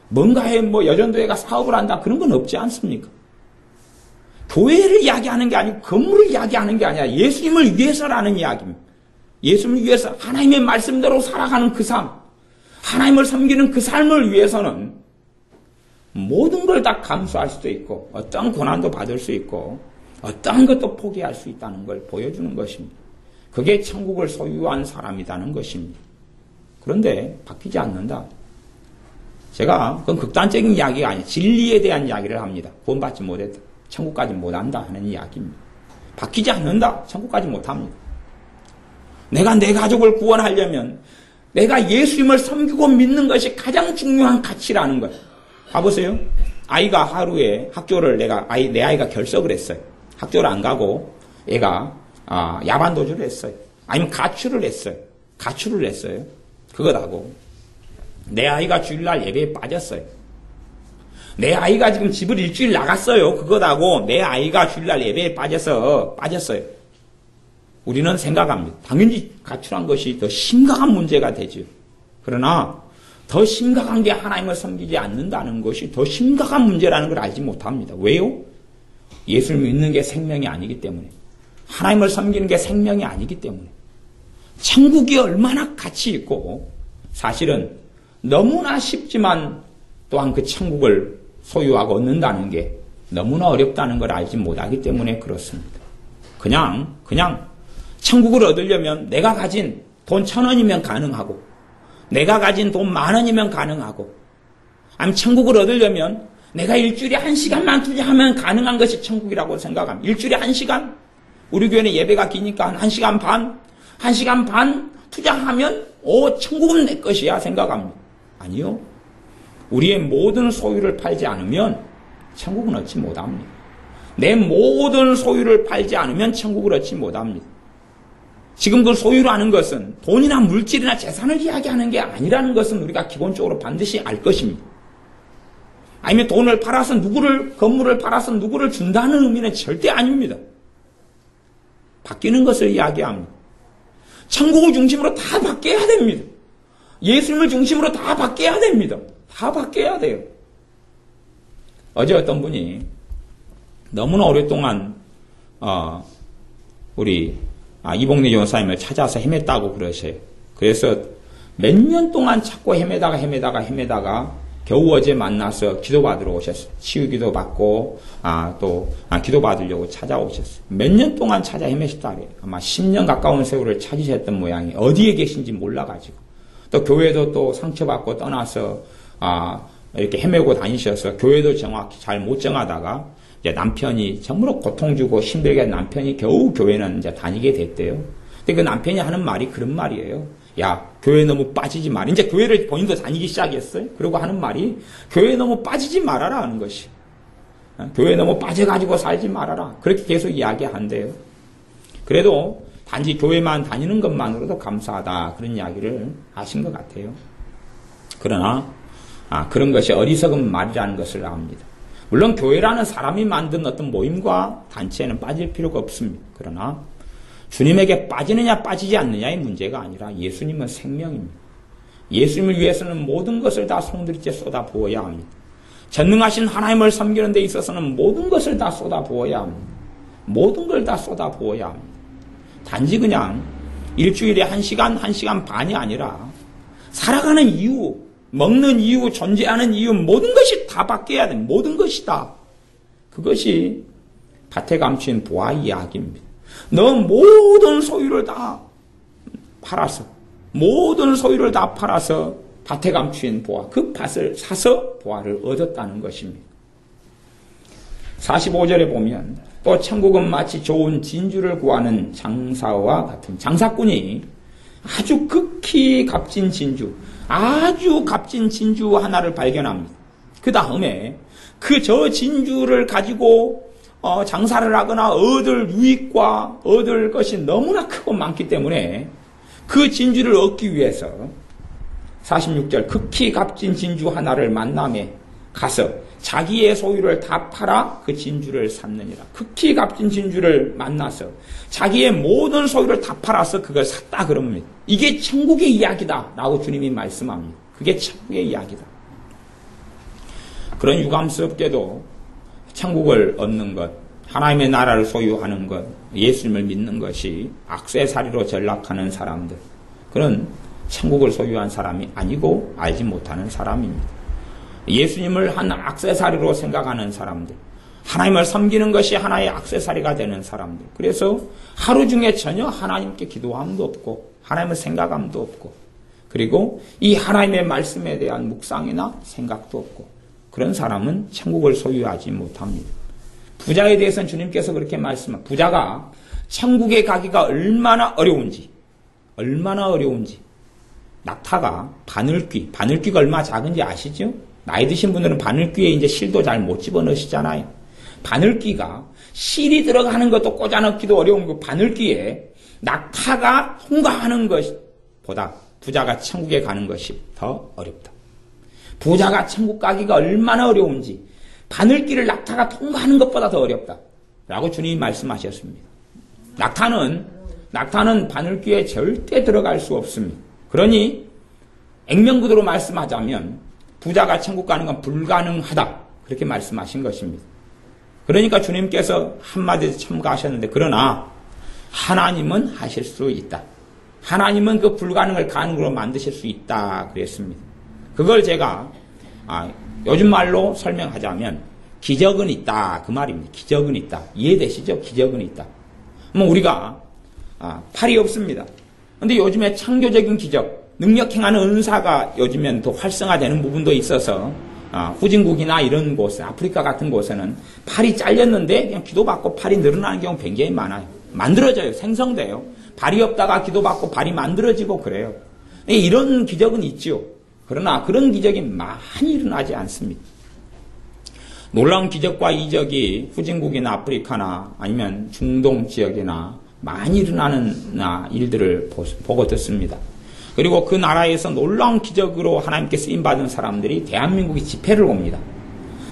뭔가에 여전도회가 사업을 한다 그런 건 없지 않습니까? 교회를 이야기하는 게 아니고 건물을 이야기하는 게 아니라 예수님을 위해서라는 이야기입니다. 예수님을 위해서 하나님의 말씀대로 살아가는 그 삶, 하나님을 섬기는 그 삶을 위해서는 모든 걸 다 감수할 수도 있고 어떤 고난도 받을 수 있고 어떤 것도 포기할 수 있다는 걸 보여주는 것입니다. 그게 천국을 소유한 사람이라는 것입니다. 그런데 바뀌지 않는다. 제가 그건 극단적인 이야기가 아니에요. 진리에 대한 이야기를 합니다. 구원받지 못했다. 천국까지 못한다 하는 이야기입니다. 바뀌지 않는다. 천국까지 못합니다. 내가 내 가족을 구원하려면 내가 예수님을 섬기고 믿는 것이 가장 중요한 가치라는 거예요. 봐보세요. 아이가 하루에 학교를 내 아이가 결석을 했어요. 학교를 안 가고 애가 야반도주를 했어요. 아니면 가출을 했어요. 그것하고 내 아이가 주일날 예배에 빠졌어요. 내 아이가 지금 집을 일주일 나갔어요. 그것하고 내 아이가 주일날 예배에 빠졌어요. 우리는 생각합니다. 당연히 가출한 것이 더 심각한 문제가 되죠. 그러나 더 심각한 게 하나님을 섬기지 않는다는 것이 더 심각한 문제라는 걸 알지 못합니다. 왜요? 예수를 믿는 게 생명이 아니기 때문에. 하나님을 섬기는 게 생명이 아니기 때문에. 천국이 얼마나 가치 있고 사실은 너무나 쉽지만 또한 그 천국을 소유하고 얻는다는 게 너무나 어렵다는 걸 알지 못하기 때문에 그렇습니다. 그냥 천국을 얻으려면 내가 가진 돈 1,000원이면 가능하고 내가 가진 돈 10,000원이면 가능하고 아니면 천국을 얻으려면 내가 일주일에 1시간만 투자하면 가능한 것이 천국이라고 생각합니다. 일주일에 1시간? 우리 교회는 예배가 기니까 한 1시간 반 투자하면 천국은 내 것이야 생각합니다. 아니요. 우리의 모든 소유를 팔지 않으면 천국은 얻지 못합니다. 내 모든 소유를 팔지 않으면 천국을 얻지 못합니다. 지금 그 소유라는 것은 돈이나 물질이나 재산을 이야기하는 게 아니라는 것은 우리가 기본적으로 반드시 알 것입니다. 아니면 돈을 팔아서 건물을 팔아서 누구를 준다는 의미는 절대 아닙니다. 바뀌는 것을 이야기합니다. 천국을 중심으로 다 바뀌어야 됩니다. 예수님을 중심으로 다 바뀌어야 됩니다. 다 바뀌어야 돼요. 어제 어떤 분이 너무나 오랫동안 우리 이봉래 전사님을 찾아서 헤맸다고 그러셔요. 그래서 몇 년 동안 찾고 헤매다가 겨우 어제 만나서 기도받으러 오셨어요. 치유기도 받고 기도받으려고 찾아오셨어요. 몇 년 동안 찾아 헤매셨다 그래요. 아마 10년 가까운 세월을 찾으셨던 모양이 어디에 계신지 몰라가지고 또 교회도 또 상처받고 떠나서 이렇게 헤매고 다니셔서 교회도 정확히 잘 못 정하다가 이제 남편이 정말로 고통 주고 힘들게 한 남편이 겨우 교회는 이제 다니게 됐대요. 근데 그 남편이 하는 말이 그런 말이에요. 야, 교회 너무 빠지지 마라. 이제 교회를 본인도 다니기 시작했어요. 그리고 하는 말이 교회 너무 빠지지 말아라 하는 것이. 교회 너무 빠져가지고 살지 말아라. 그렇게 계속 이야기한대요. 그래도 단지 교회만 다니는 것만으로도 감사하다. 그런 이야기를 하신 것 같아요. 그러나 그런 것이 어리석은 말이라는 것을 압니다. 물론 교회라는 사람이 만든 어떤 모임과 단체는 빠질 필요가 없습니다. 그러나 주님에게 빠지느냐 빠지지 않느냐의 문제가 아니라 예수님은 생명입니다. 예수님을 위해서는 모든 것을 다 송두리째 쏟아부어야 합니다. 전능하신 하나님을 섬기는 데 있어서는 모든 것을 다 쏟아부어야 합니다. 모든 걸 다 쏟아부어야 합니다. 단지 그냥 일주일에 1시간, 1시간 반이 아니라 살아가는 이유, 먹는 이유, 존재하는 이유, 모든 것이 다 바뀌어야 돼. 모든 것이 다. 그것이 밭에 감추인 보아 이야기입니다. 너 모든 소유를 다 팔아서, 모든 소유를 다 팔아서 밭에 감추인 보아, 그 밭을 사서 보아를 얻었다는 것입니다. 45절에 보면 또 천국은 마치 좋은 진주를 구하는 장사와 같은, 장사꾼이 아주 극히 값진 진주, 아주 값진 진주 하나를 발견합니다. 그 다음에 저 진주를 가지고 장사를 하거나 얻을 유익과 얻을 것이 너무나 크고 많기 때문에 그 진주를 얻기 위해서 46절 극히 값진 진주 하나를 만남에 가서 자기의 소유를 다 팔아 그 진주를 샀느니라. 극히 값진 진주를 만나서 자기의 모든 소유를 다 팔아서 그걸 샀다 그럽니다. 이게 천국의 이야기다 라고 주님이 말씀합니다. 그게 천국의 이야기다. 그런 유감스럽게도 천국을 얻는 것, 하나님의 나라를 소유하는 것, 예수님을 믿는 것이 액세서리로 전락하는 사람들, 그런 천국을 소유한 사람이 아니고 알지 못하는 사람입니다. 예수님을 한 액세서리로 생각하는 사람들, 하나님을 섬기는 것이 하나의 액세서리가 되는 사람들, 그래서 하루 중에 전혀 하나님께 기도함도 없고 하나님을 생각함도 없고, 그리고 이 하나님의 말씀에 대한 묵상이나 생각도 없고, 그런 사람은 천국을 소유하지 못합니다. 부자에 대해서는 주님께서 그렇게 말씀합니다. 부자가 천국에 가기가 얼마나 어려운지, 낙타가 바늘귀가 얼마나 작은지 아시죠? 나이 드신 분들은 바늘귀에 이제 실도 잘 못 집어넣으시잖아요. 바늘귀가 실이 들어가는 것도 꽂아넣기도 어려운 그 바늘귀에 낙타가 통과하는 것보다 부자가 천국에 가는 것이 더 어렵다. 부자가 천국 가기가 얼마나 어려운지 바늘길을 낙타가 통과하는 것보다 더 어렵다 라고 주님이 말씀하셨습니다. 낙타는 바늘길에 절대 들어갈 수 없습니다. 그러니 액면구도로 말씀하자면 부자가 천국 가는 건 불가능하다 그렇게 말씀하신 것입니다. 그러니까 주님께서 한마디에서 첨가하셨는데, 그러나 하나님은 하실 수 있다. 하나님은 그 불가능을 가능으로 만드실 수 있다 그랬습니다. 그걸 제가 요즘 말로 설명하자면 기적은 있다 그 말입니다. 기적은 있다. 이해되시죠? 기적은 있다. 뭐 우리가 팔이 없습니다. 근데 요즘에 창조적인 기적, 능력 행하는 은사가 요즘엔 더 활성화되는 부분도 있어서 후진국이나 이런 곳, 아프리카 같은 곳에는 팔이 잘렸는데 그냥 기도받고 팔이 늘어나는 경우 굉장히 많아요. 만들어져요. 생성돼요. 발이 없다가 기도받고 발이 만들어지고 그래요. 이런 기적은 있죠. 그러나 그런 기적이 많이 일어나지 않습니다. 놀라운 기적과 이적이 후진국이나 아프리카나 아니면 중동 지역이나 많이 일어나는 일들을 보고 듣습니다. 그리고 그 나라에서 놀라운 기적으로 하나님께 쓰임받은 사람들이 대한민국에 집회를 옵니다.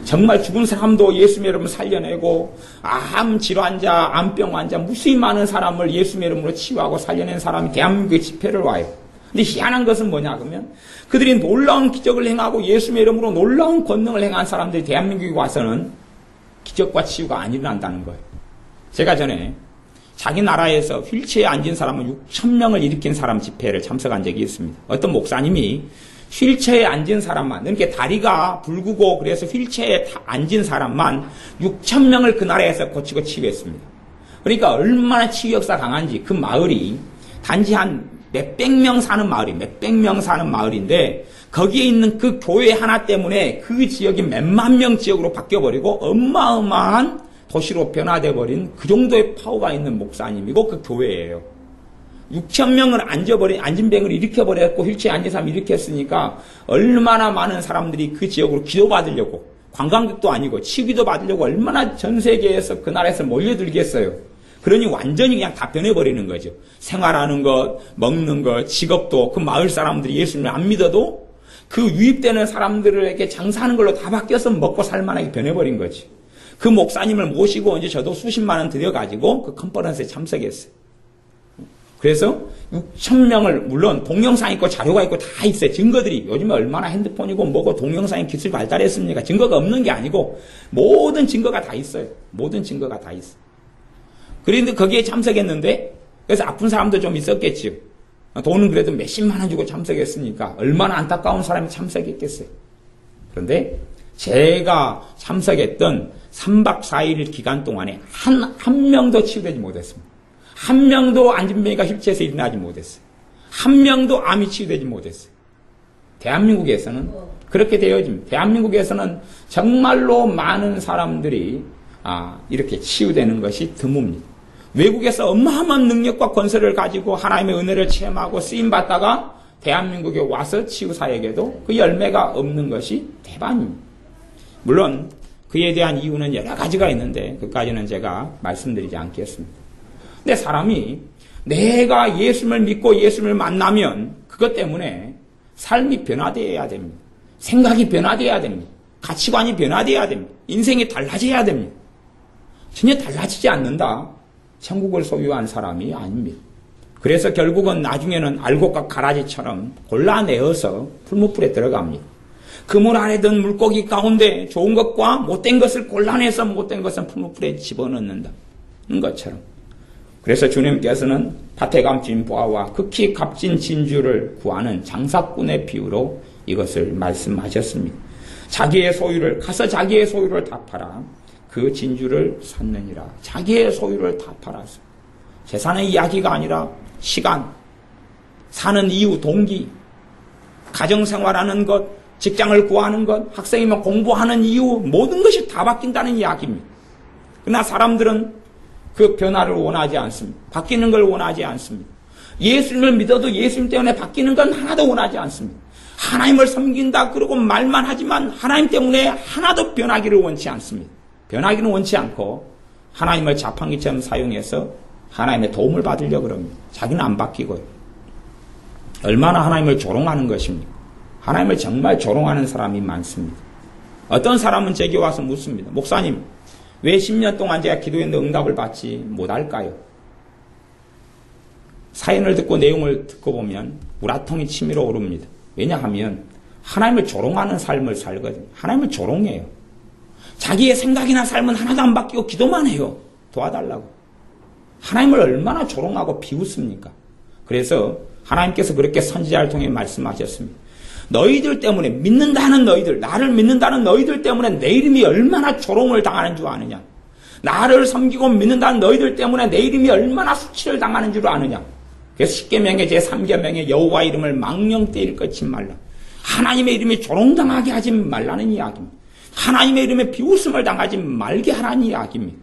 정말 죽은 사람도 예수님의 이름으로 살려내고, 암 질환자, 암병 환자, 무수히 많은 사람을 예수님의 이름으로 치유하고 살려낸 사람이 대한민국에 집회를 와요. 근데 희한한 것은 뭐냐 그러면 그들이 놀라운 기적을 행하고 예수님의 이름으로 놀라운 권능을 행한 사람들이 대한민국에 와서는 기적과 치유가 안 일어난다는 거예요. 제가 전에 자기 나라에서 휠체어에 앉은 사람은 6,000명을 일으킨 사람 집회를 참석한 적이 있습니다. 어떤 목사님이 휠체어에 앉은 사람만, 이렇게 다리가 붉고 그래서 휠체어에 앉은 사람만 6,000명을 그 나라에서 고치고 치유했습니다. 그러니까 얼마나 치유 역사 강한지, 그 마을이 단지 한 몇백 명 사는 마을인데 거기에 있는 그 교회 하나 때문에 그 지역이 몇만 명 지역으로 바뀌어버리고 어마어마한 도시로 변화돼 버린 그 정도의 파워가 있는 목사님이고 그 교회예요. 6,000명을 앉은 병을 일으켜버렸고 휠체어에 앉은 사람 일으켰으니까 얼마나 많은 사람들이 그 지역으로 기도받으려고, 관광객도 아니고 치유기도 받으려고 얼마나 전 세계에서 그 나라에서 몰려들겠어요. 그러니 완전히 그냥 다 변해버리는 거죠. 생활하는 것, 먹는 것, 직업도 그 마을 사람들이 예수님을 안 믿어도 그 유입되는 사람들에게 장사하는 걸로 다 바뀌어서 먹고 살만하게 변해버린 거지. 그 목사님을 모시고 이제 저도 수십만 원 들여가지고 그 컨퍼런스에 참석했어요. 그래서 6,000명을, 물론 동영상 있고 자료가 있고 다 있어요. 증거들이. 요즘에 얼마나 핸드폰이고 뭐고 동영상의 기술이 발달했습니까? 증거가 없는 게 아니고 모든 증거가 다 있어요. 모든 증거가 다 있어요. 그런데 거기에 참석했는데 그래서 아픈 사람도 좀 있었겠지요. 돈은 그래도 몇십만 원 주고 참석했으니까 얼마나 안타까운 사람이 참석했겠어요. 그런데 제가 참석했던 3박 4일 기간 동안에 한 명도 치유되지 못했습니다. 한 명도 안진병이가 휠체어에서 일어나지 못했어요. 한 명도 암이 치유되지 못했어요. 대한민국에서는 그렇게 되어집니다. 대한민국에서는 정말로 많은 사람들이 이렇게 치유되는 것이 드뭅니다. 외국에서 어마어마한 능력과 권세를 가지고 하나님의 은혜를 체험하고 쓰임받다가 대한민국에 와서 치유사에게도 그 열매가 없는 것이 대반입니다. 물론 그에 대한 이유는 여러 가지가 있는데 그까지는 제가 말씀드리지 않겠습니다. 근데 사람이 내가 예수님을 믿고 예수님을 만나면 그것 때문에 삶이 변화되어야 됩니다. 생각이 변화되어야 됩니다. 가치관이 변화되어야 됩니다. 인생이 달라져야 됩니다. 전혀 달라지지 않는다. 천국을 소유한 사람이 아닙니다. 그래서 결국은 나중에는 알곡과 가라지처럼 골라내어서 풀무불에 들어갑니다. 그물 안에 든 물고기 가운데 좋은 것과 못된 것을 골라내서 못된 것은 풀무불에 집어넣는다는 것처럼. 그래서 주님께서는 밭에 감진 보화와 극히 값진 진주를 구하는 장사꾼의 비유로 이것을 말씀하셨습니다. 자기의 소유를 가서 자기의 소유를 다 팔아 그 진주를 샀느니라. 자기의 소유를 다 팔았어. 재산의 이야기가 아니라 시간, 사는 이유, 동기, 가정생활하는 것, 직장을 구하는 것, 학생이면 공부하는 이유, 모든 것이 다 바뀐다는 이야기입니다. 그러나 사람들은 그 변화를 원하지 않습니다. 바뀌는 걸 원하지 않습니다. 예수님을 믿어도 예수님 때문에 바뀌는 건 하나도 원하지 않습니다. 하나님을 섬긴다 그러고 말만 하지만 하나님 때문에 하나도 변하기를 원치 않습니다. 변하기는 원치 않고 하나님을 자판기처럼 사용해서 하나님의 도움을 받으려고 합니다. 자기는 안 바뀌고요. 얼마나 하나님을 조롱하는 것입니까? 하나님을 정말 조롱하는 사람이 많습니다. 어떤 사람은 제게 와서 묻습니다. 목사님, 왜 10년 동안 제가 기도했는데 응답을 받지 못할까요? 사연을 듣고 내용을 듣고 보면 우라통이 치밀어 오릅니다. 왜냐하면 하나님을 조롱하는 삶을 살거든요. 하나님을 조롱해요. 자기의 생각이나 삶은 하나도 안 바뀌고 기도만 해요. 도와달라고. 하나님을 얼마나 조롱하고 비웃습니까? 그래서 하나님께서 그렇게 선지자를 통해 말씀하셨습니다. 너희들 때문에 믿는다는 너희들, 나를 믿는다는 너희들 때문에 내 이름이 얼마나 조롱을 당하는 줄 아느냐? 나를 섬기고 믿는다는 너희들 때문에 내 이름이 얼마나 수치를 당하는 줄 아느냐? 그래서 십계명의 제3계명의 여호와 이름을 망령되이 끊지 말라. 하나님의 이름이 조롱당하게 하지 말라는 이야기입니다. 하나님의 이름에 비웃음을 당하지 말게 하라는 이야기입니다.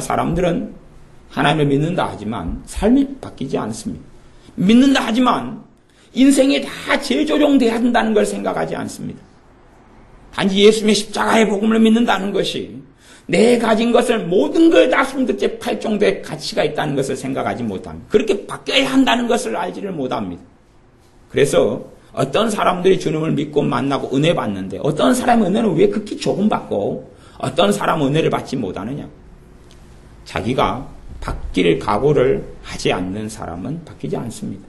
사람들은 하나님을 믿는다 하지만 삶이 바뀌지 않습니다. 믿는다 하지만 인생이 다 재조정돼야 한다는 걸 생각하지 않습니다. 단지 예수님의 십자가의 복음을 믿는다는 것이 내 가진 것을 모든 걸 다 숨겨째 팔 정도의 가치가 있다는 것을 생각하지 못합니다. 그렇게 바뀌어야 한다는 것을 알지를 못합니다. 그래서 어떤 사람들이 주님을 믿고 만나고 은혜 받는데 어떤 사람의 은혜는 왜 극히 조금 받고 어떤 사람은 은혜를 받지 못하느냐? 자기가 바뀔 각오를 하지 않는 사람은 바뀌지 않습니다.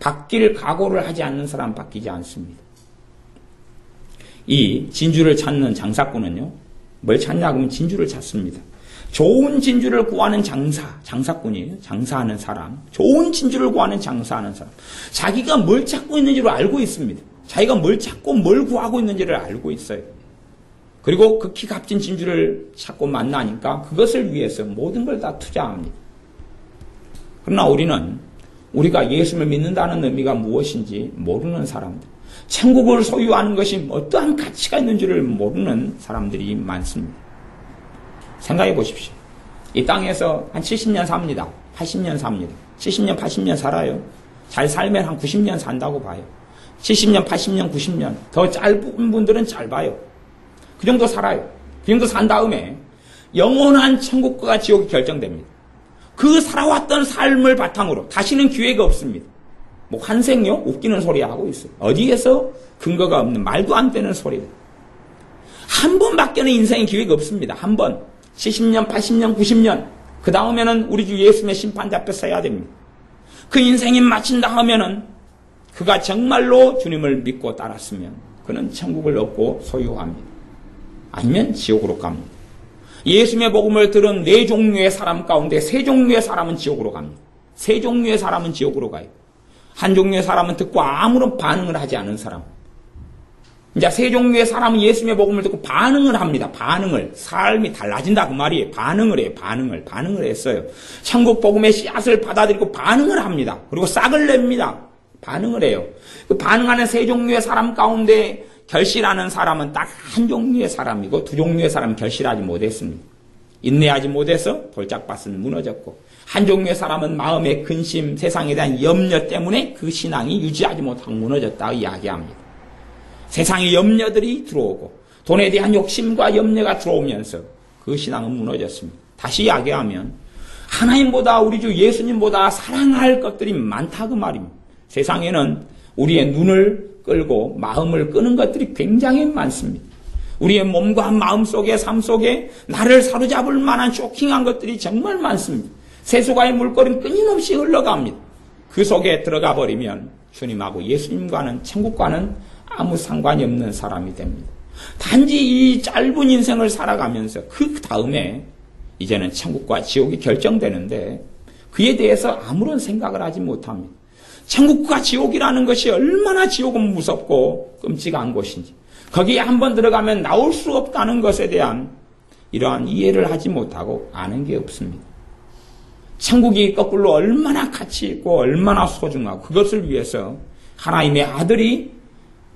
바뀔 각오를 하지 않는 사람은 바뀌지 않습니다. 이 진주를 찾는 장사꾼은요, 뭘 찾냐 그러면 진주를 찾습니다. 좋은 진주를 구하는 장사꾼이에요. 장사하는 사람. 좋은 진주를 구하는 장사하는 사람. 자기가 뭘 찾고 있는지를 알고 있습니다. 자기가 뭘 찾고 뭘 구하고 있는지를 알고 있어요. 그리고 극히 값진 진주를 찾고 만나니까 그것을 위해서 모든 걸 다 투자합니다. 그러나 우리는 우리가 예수를 믿는다는 의미가 무엇인지 모르는 사람들, 천국을 소유하는 것이 어떠한 가치가 있는지를 모르는 사람들이 많습니다. 생각해 보십시오. 이 땅에서 한 70년 삽니다. 80년 삽니다. 70년, 80년 살아요. 잘 살면 한 90년 산다고 봐요. 70년, 80년, 90년. 더 짧은 분들은 짧아요. 그 정도 살아요. 그 정도 산 다음에 영원한 천국과 지옥이 결정됩니다. 그 살아왔던 삶을 바탕으로 다시는 기회가 없습니다. 뭐 환생요? 웃기는 소리 하고 있어요. 어디에서 근거가 없는 말도 안 되는 소리들. 한 번밖에는 인생의 기회가 없습니다. 한 번. 70년, 80년, 90년. 그 다음에는 우리 주 예수님의 심판대 앞에 서야 됩니다. 그 인생이 마친다 하면은 그가 정말로 주님을 믿고 따랐으면 그는 천국을 얻고 소유합니다. 아니면 지옥으로 갑니다. 예수님의 복음을 들은 4종류의 사람 가운데 3종류의 사람은 지옥으로 갑니다. 세 종류의 사람은 지옥으로 가요. 한 종류의 사람은 듣고 아무런 반응을 하지 않은 사람. 이제 세 종류의 사람은 예수님의 복음을 듣고 반응을 합니다. 반응을. 삶이 달라진다 그 말이에요. 반응을 해요. 반응을 했어요. 천국 복음의 씨앗을 받아들이고 반응을 합니다. 그리고 싹을 냅니다. 반응을 해요. 그 반응하는 세 종류의 사람 가운데 결실하는 사람은 딱 한 종류의 사람이고 두 종류의 사람은 결실하지 못했습니다. 인내하지 못해서 돌짝밭은 무너졌고 한 종류의 사람은 마음의 근심, 세상에 대한 염려 때문에 그 신앙이 유지하지 못하고 무너졌다고 이야기합니다. 세상의 염려들이 들어오고 돈에 대한 욕심과 염려가 들어오면서 그 신앙은 무너졌습니다. 다시 이야기하면 하나님보다 우리 주 예수님보다 사랑할 것들이 많다 그 말입니다. 세상에는 우리의 눈을 끌고 마음을 끄는 것들이 굉장히 많습니다. 우리의 몸과 마음 속에 삶 속에 나를 사로잡을 만한 쇼킹한 것들이 정말 많습니다. 세수가의 물거리는 끊임없이 흘러갑니다. 그 속에 들어가 버리면 주님하고 예수님과는 천국과는 아무 상관이 없는 사람이 됩니다. 단지 이 짧은 인생을 살아가면서 그 다음에 이제는 천국과 지옥이 결정되는데 그에 대해서 아무런 생각을 하지 못합니다. 천국과 지옥이라는 것이 얼마나 지옥은 무섭고 끔찍한 곳인지 거기에 한번 들어가면 나올 수 없다는 것에 대한 이러한 이해를 하지 못하고 아는 게 없습니다. 천국이 거꾸로 얼마나 가치 있고 얼마나 소중하고 그것을 위해서 하나님의 아들이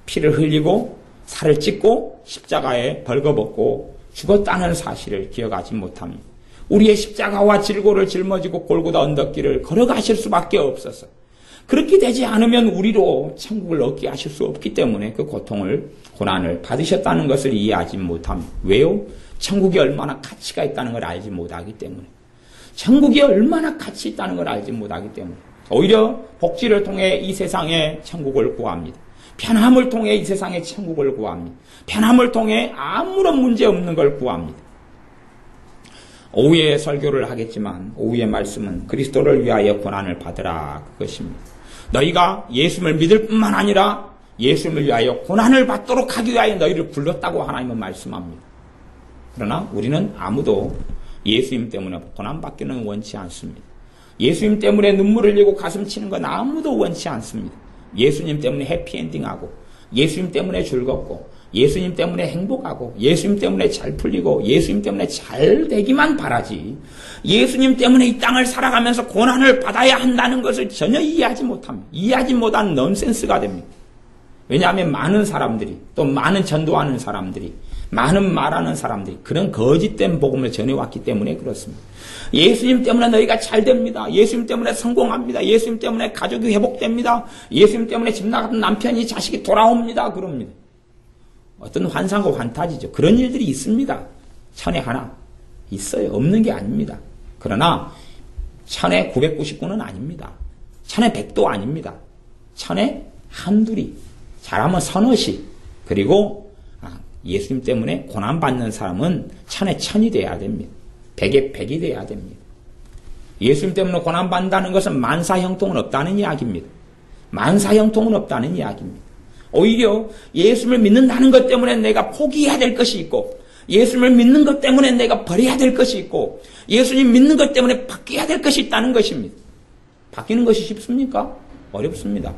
피를 흘리고 살을 찢고 십자가에 벌거벗고 죽었다는 사실을 기억하지 못합니다. 우리의 십자가와 질고를 짊어지고 골고다 언덕길을 걸어가실 수밖에 없어서 그렇게 되지 않으면 우리로 천국을 얻게 하실 수 없기 때문에 그 고통을 고난을 받으셨다는 것을 이해하지 못합니다. 왜요? 천국이 얼마나 가치가 있다는 걸 알지 못하기 때문에 천국이 얼마나 가치 있다는 걸 알지 못하기 때문에 오히려 복지를 통해 이 세상의 천국을 구합니다. 편함을 통해 이 세상의 천국을 구합니다. 편함을 통해 아무런 문제 없는 걸 구합니다. 오후에 설교를 하겠지만 오후의 말씀은 그리스도를 위하여 고난을 받으라 그것입니다. 너희가 예수님을 믿을 뿐만 아니라 예수님을 위하여 고난을 받도록 하기 위하여 너희를 불렀다고 하나님은 말씀합니다. 그러나 우리는 아무도 예수님 때문에 고난받기는 원치 않습니다. 예수님 때문에 눈물을 흘리고 가슴 치는 건 아무도 원치 않습니다. 예수님 때문에 해피엔딩하고 예수님 때문에 즐겁고 예수님 때문에 행복하고 예수님 때문에 잘 풀리고 예수님 때문에 잘 되기만 바라지 예수님 때문에 이 땅을 살아가면서 고난을 받아야 한다는 것을 전혀 이해하지 못합니다. 이해하지 못한 넌센스가 됩니다. 왜냐하면 많은 사람들이 또 많은 전도하는 사람들이 많은 말하는 사람들이 그런 거짓된 복음을 전해왔기 때문에 그렇습니다. 예수님 때문에 너희가 잘 됩니다. 예수님 때문에 성공합니다. 예수님 때문에 가족이 회복됩니다. 예수님 때문에 집 나갔던 남편이 자식이 돌아옵니다. 그럽니다. 어떤 환상과 환타지죠. 그런 일들이 있습니다. 천에 하나 있어요. 없는 게 아닙니다. 그러나 천에 999는 아닙니다. 천에 100도 아닙니다. 천에 한둘이 잘하면 서너시 그리고 예수님 때문에 고난받는 사람은 천에 천이 돼야 됩니다. 백에 백이 돼야 됩니다. 예수님 때문에 고난받는다는 것은 만사형통은 없다는 이야기입니다. 만사형통은 없다는 이야기입니다. 오히려 예수님을 믿는다는 것 때문에 내가 포기해야 될 것이 있고 예수님을 믿는 것 때문에 내가 버려야 될 것이 있고 예수님 믿는 것 때문에 바뀌어야 될 것이 있다는 것입니다. 바뀌는 것이 쉽습니까? 어렵습니다.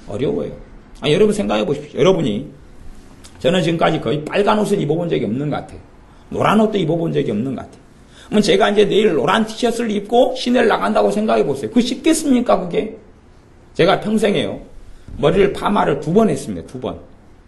어려워요. 여러분 생각해 보십시오. 여러분이 저는 지금까지 거의 빨간 옷을 입어본 적이 없는 것 같아요. 노란 옷도 입어본 적이 없는 것 같아요. 그럼 제가 이제 내일 노란 티셔츠를 입고 시내를 나간다고 생각해 보세요. 그거 쉽겠습니까, 그게? 제가 평생에요. 머리를 파마를 2번 했습니다. 2번.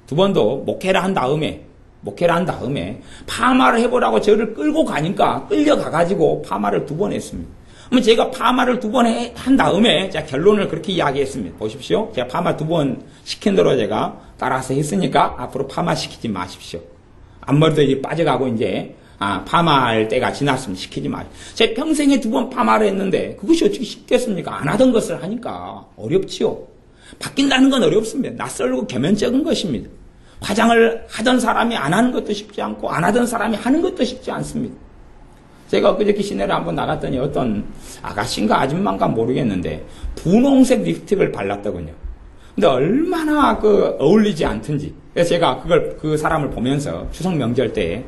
2번도 목회를 한 다음에 파마를 해보라고 저를 끌고 가니까 끌려가가지고 파마를 2번 했습니다. 그럼 제가 파마를 2번 한 다음에 제가 결론을 그렇게 이야기했습니다. 보십시오. 제가 파마 2번 시킨 대로 제가 따라서 했으니까 앞으로 파마 시키지 마십시오. 앞머리도 이제 빠져가고 이제 파마할 때가 지났으면 시키지 마십시오. 제 평생에 2번 파마를 했는데 그것이 어떻게 쉽겠습니까? 안 하던 것을 하니까 어렵지요. 바뀐다는 건 어렵습니다. 낯설고 계면적인 것입니다. 화장을 하던 사람이 안 하는 것도 쉽지 않고 안 하던 사람이 하는 것도 쉽지 않습니다. 제가 그저께 시내를 한번 나갔더니 어떤 아가씨인가 아줌마인가 모르겠는데 분홍색 립스틱을 발랐더군요. 근데 얼마나 어울리지 않던지. 그래서 제가 그 사람을 보면서 추석 명절 때,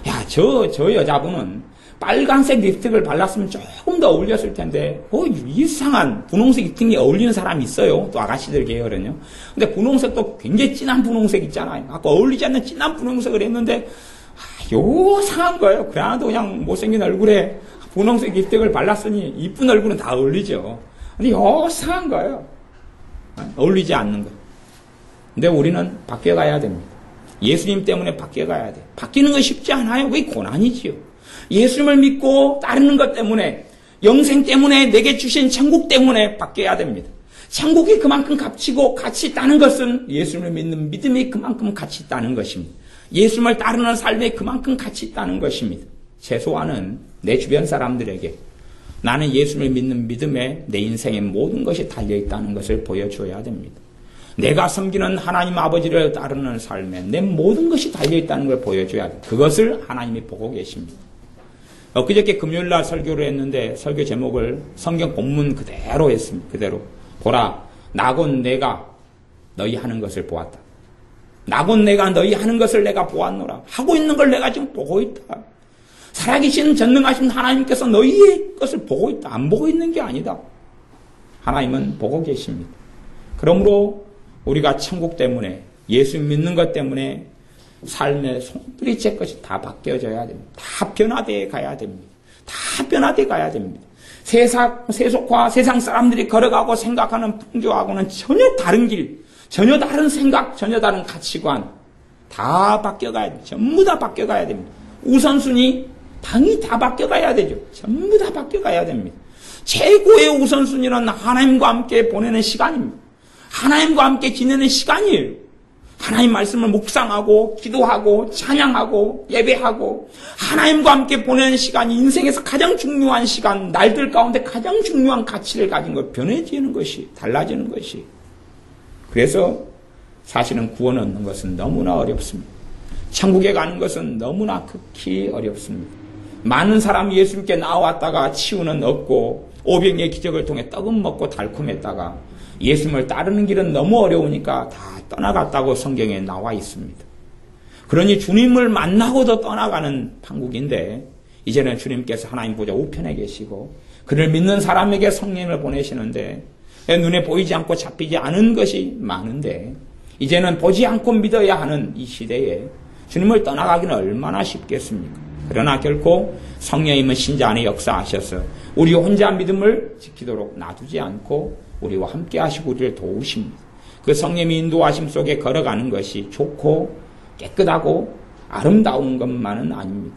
야, 저 여자분은 빨간색 립스틱을 발랐으면 조금 더 어울렸을 텐데, 이상한 분홍색 립스틱이 어울리는 사람이 있어요. 또 아가씨들 계열은요. 근데 분홍색도 굉장히 진한 분홍색 있잖아요. 아까 어울리지 않는 진한 분홍색을 했는데, 요상한 거예요. 그래도 그냥 못생긴 얼굴에 분홍색 립스틱을 발랐으니 이쁜 얼굴은 다 어울리죠. 근데 요상한 거예요. 어울리지 않는 거. 근데 우리는 바뀌어가야 됩니다. 예수님 때문에 바뀌어가야 돼. 바뀌는 건 쉽지 않아요. 그게 고난이지요. 예수님을 믿고 따르는 것 때문에, 영생 때문에, 내게 주신 천국 때문에 바뀌어야 됩니다. 천국이 그만큼 값지고 가치 있다는 것은 예수님을 믿는 믿음이 그만큼 가치 있다는 것입니다. 예수님을 따르는 삶에 그만큼 가치 있다는 것입니다. 최소한은 내 주변 사람들에게 나는 예수님을 믿는 믿음에 내 인생의 모든 것이 달려있다는 것을 보여줘야 됩니다. 내가 섬기는 하나님 아버지를 따르는 삶에 내 모든 것이 달려있다는 걸 보여줘야 돼요. 그것을 하나님이 보고 계십니다. 엊그저께 금요일날 설교를 했는데 설교 제목을 성경 본문 그대로 했습니다. 그대로. 보라, 나곧 내가 너희 하는 것을 보았다. 나곧 내가 너희 하는 것을 내가 보았노라. 하고 있는 걸 내가 지금 보고 있다. 살아계신 전능하신 하나님께서 너희의 것을 보고 있다. 안 보고 있는 게 아니다. 하나님은 보고 계십니다. 그러므로 우리가 천국 때문에, 예수 믿는 것 때문에 삶의 송두리째 것이 다 바뀌어져야 됩니다. 다 변화되어 가야 됩니다. 다 변화되어 가야 됩니다. 세속화, 세상 사람들이 걸어가고 생각하는 풍조하고는 전혀 다른 길, 전혀 다른 생각, 전혀 다른 가치관 다 바뀌어가야 됩니다. 전부 다 바뀌어가야 됩니다. 우선순위, 당이 다 바뀌어가야 되죠. 전부 다 바뀌어가야 됩니다. 최고의 우선순위는 하나님과 함께 보내는 시간입니다. 하나님과 함께 지내는 시간이에요. 하나님 말씀을 묵상하고 기도하고 찬양하고 예배하고 하나님과 함께 보내는 시간이 인생에서 가장 중요한 시간, 날들 가운데 가장 중요한 가치를 가진 것, 변해지는 것이, 달라지는 것이. 그래서 사실은 구원 얻는 것은 너무나 어렵습니다. 천국에 가는 것은 너무나 극히 어렵습니다. 많은 사람이 예수님께 나왔다가 치유는 얻고 오병이의 기적을 통해 떡은 먹고 달콤했다가 예수님을 따르는 길은 너무 어려우니까 다 떠나갔다고 성경에 나와 있습니다. 그러니 주님을 만나고도 떠나가는 판국인데 이제는 주님께서 하나님 보좌 우편에 계시고 그를 믿는 사람에게 성령을 보내시는데 눈에 보이지 않고 잡히지 않은 것이 많은데 이제는 보지 않고 믿어야 하는 이 시대에 주님을 떠나가기는 얼마나 쉽겠습니까? 그러나 결코 성령님은 신자 안에 역사하셔서 우리 혼자 믿음을 지키도록 놔두지 않고 우리와 함께 하시고 우리를 도우십니다. 그 성령의 인도하심 속에 걸어가는 것이 좋고 깨끗하고 아름다운 것만은 아닙니다.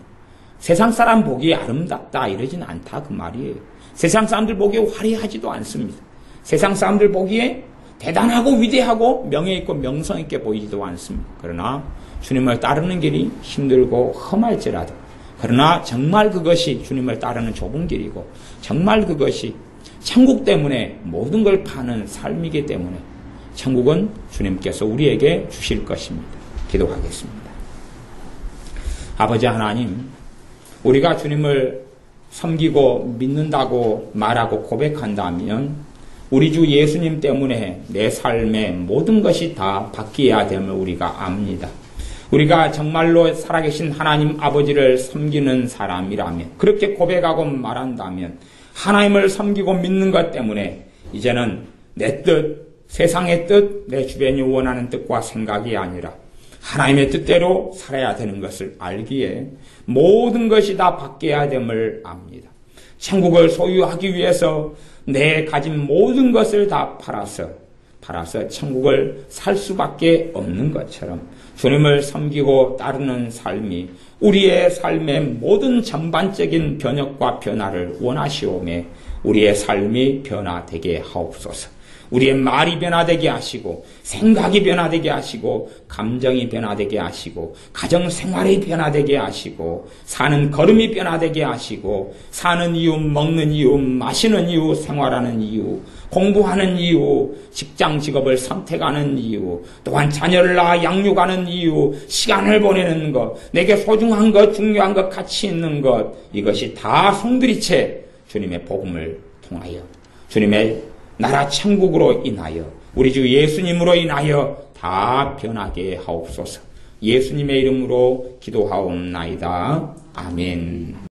세상 사람 보기에 아름답다 이러진 않다 그 말이에요. 세상 사람들 보기에 화려하지도 않습니다. 세상 사람들 보기에 대단하고 위대하고 명예 있고 명성 있게 보이지도 않습니다. 그러나 주님을 따르는 길이 힘들고 험할지라도 그러나 정말 그것이 주님을 따르는 좁은 길이고 정말 그것이 천국 때문에 모든 걸 파는 삶이기 때문에 천국은 주님께서 우리에게 주실 것입니다. 기도하겠습니다. 아버지 하나님, 우리가 주님을 섬기고 믿는다고 말하고 고백한다면 우리 주 예수님 때문에 내 삶의 모든 것이 다 바뀌어야 됨을 우리가 압니다. 우리가 정말로 살아계신 하나님 아버지를 섬기는 사람이라면 그렇게 고백하고 말한다면 하나님을 섬기고 믿는 것 때문에 이제는 내 뜻, 세상의 뜻, 내 주변이 원하는 뜻과 생각이 아니라 하나님의 뜻대로 살아야 되는 것을 알기에 모든 것이 다 바뀌어야 됨을 압니다. 천국을 소유하기 위해서 내 가진 모든 것을 다 팔아서 천국을 살 수밖에 없는 것처럼 주님을 섬기고 따르는 삶이 우리의 삶의 모든 전반적인 변혁과 변화를 원하시오매 우리의 삶이 변화되게 하옵소서. 우리의 말이 변화되게 하시고 생각이 변화되게 하시고 감정이 변화되게 하시고 가정생활이 변화되게 하시고 사는 걸음이 변화되게 하시고 사는 이유, 먹는 이유, 마시는 이유, 생활하는 이유, 공부하는 이유, 직장 직업을 선택하는 이유, 또한 자녀를 낳아 양육하는 이유, 시간을 보내는 것, 내게 소중한 것, 중요한 것, 가치 있는 것, 이것이 다 송두리째 주님의 복음을 통하여 주님의 나라 천국으로 인하여 우리 주 예수님으로 인하여 다 변하게 하옵소서. 예수님의 이름으로 기도하옵나이다. 아멘.